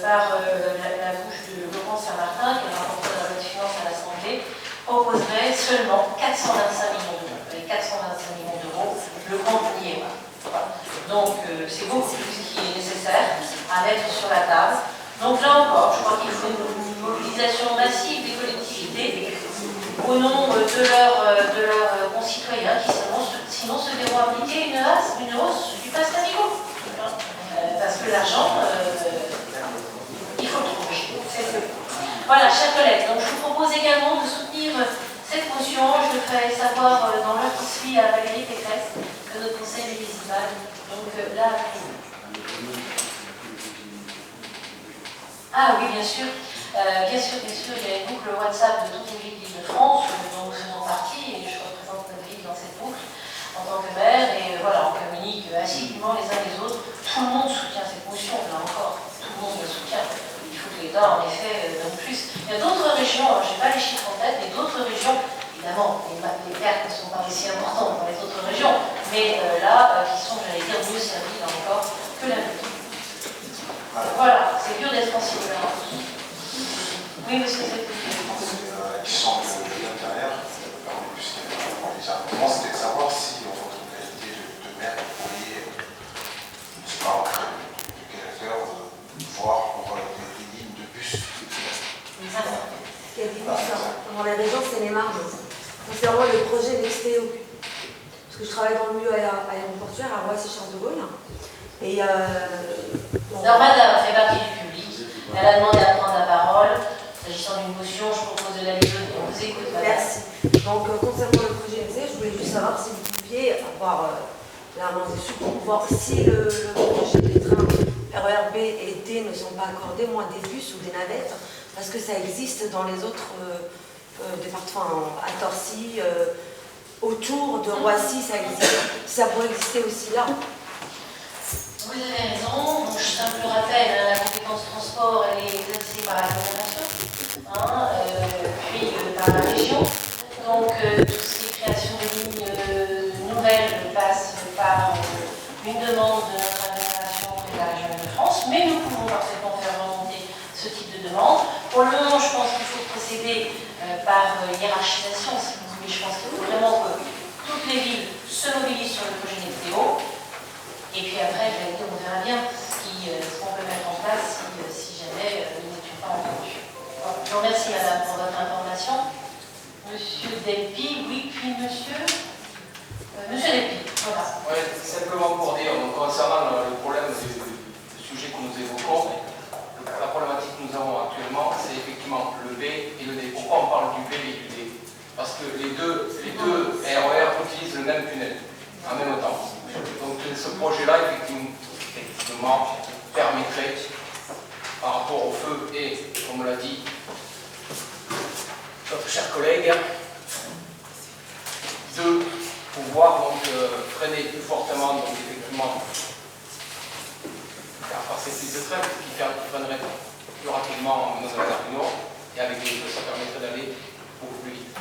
Speaker 1: par la bouche de Laurent Saint-Martin, qui est le rapporteur de la loi de finances à l'Assemblée, proposerait seulement 425 millions d'euros. Les 425 millions d'euros, le compte n'y est pas. Voilà. Donc, c'est beaucoup plus ce qui est nécessaire à mettre sur la table. Donc là encore, je crois qu'il faut une mobilisation massive des collectivités au nom de leurs concitoyens qui sinon se verront appliquer une hausse du pass Navigo. Parce que l'argent, il faut le trouver. Voilà, chers collègues, donc je vous propose également de soutenir cette motion. Je le ferai savoir dans l'heure qui suit à Valérie Pécresse, de notre conseil municipal. Donc là, ah oui, bien sûr, il y a une boucle WhatsApp de toutes les villes d'Île-de-France, dont nous faisons partie, et je représente notre ville dans cette boucle en tant que maire, et voilà, on communique assidûment les uns les autres. Tout le monde soutient cette motion, là encore, tout le monde le soutient. Il faut que l'État, en effet, donne plus. Il y a d'autres régions, alors je n'ai pas les chiffres en tête, mais d'autres régions, évidemment, les pertes ne sont pas aussi importantes dans les autres régions, mais là, qui sont, j'allais dire, mieux servies, là encore, que la nôtre. Voilà, c'est dur d'être sensible. Oui, monsieur le
Speaker 13: qui sont de l'intérieur, les arguments, c'était de savoir si, en votre qualité de maire, vous pourriez, je ne sais pas, de quelle affaire, voir des lignes de bus.
Speaker 16: Ce qui est différent dans les régions, c'est les marges. Concernant le projet d'XPO, parce que je travaille dans le milieu aéroportuaire à Roissy-Charles-de-Gaulle. Et
Speaker 1: alors, madame fait partie du public. Elle a demandé à prendre la parole. S'agissant d'une motion, je propose de la lire. On vous écoute, madame.
Speaker 16: Merci. Donc, concernant le projet MC, je voulais juste savoir si vous pouviez avoir la main dessus pour voir si le projet des trains RER B et D ne sont pas accordés, moins des bus ou des navettes, parce que ça existe dans les autres départements, à Torcy, autour de Roissy, ça existe. Ça pourrait exister aussi là.
Speaker 1: Vous avez raison. Donc, simple rappel, la compétence transport, elle est exercée par l'agglomération, puis par la région. Donc, tout ce qui est création de lignes nouvelles passe par une demande de notre agglomération et de la région de France, mais nous pouvons parfaitement faire remonter ce type de demande. Pour le moment, je pense qu'il faut procéder par hiérarchisation, si vous voulez. Je pense qu'il faut vraiment que toutes les villes se mobilisent sur le projet Nexteo. Et puis après, on verra bien ce qu'on peut mettre en place si jamais nous n'étions pas entendus. Je vous remercie, madame, pour votre information. Monsieur Delpy, oui, puis monsieur Delpy, voilà.
Speaker 20: Oui, simplement pour dire, donc, concernant le problème du sujet que nous évoquons, la problématique que nous avons actuellement, c'est effectivement le B et le D. Pourquoi on parle du B et du D? Parce que les deux RER utilisent le même tunnel en même temps. Donc ce projet-là, effectivement, permettrait, par rapport au feu et, comme l'a dit notre cher collègue, de pouvoir donc, freiner plus fortement, donc effectivement, faire passer plus de trains, qui freinerait plus rapidement dans un gare du Nord, et avec des ça permettrait d'aller beaucoup plus vite.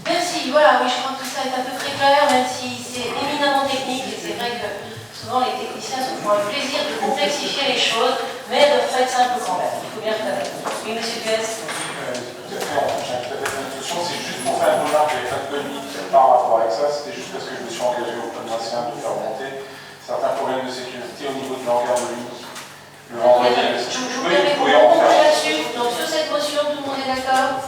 Speaker 1: Merci, voilà, oui, je crois que tout ça est à peu près clair, même si c'est éminemment technique, et c'est vrai que souvent les techniciens se font un plaisir de complexifier les choses, mais de fait simple quand même, il faut bien reconnaître. Oui, monsieur Guess.
Speaker 5: C'est juste pour faire une remarque avec la Denis par rapport avec ça, c'était juste parce que je me suis engagé auprès de l'ANSEA de faire remonter certains problèmes de sécurité au niveau de l'engagement de ligne. Le vendredi,
Speaker 1: je vous permets qu'on conclue là-dessus. Donc sur cette motion, tout le monde est d'accord?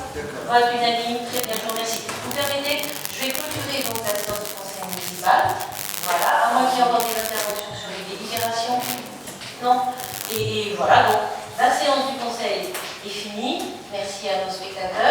Speaker 1: Vote unanime, très bien, je vous remercie. Vous permettez, je vais clôturer donc la séance du conseil municipal. Voilà, à moins qu'il y ait encore des interventions sur les délibérations. Non. Et voilà, donc la séance du conseil est finie. Merci à nos spectateurs.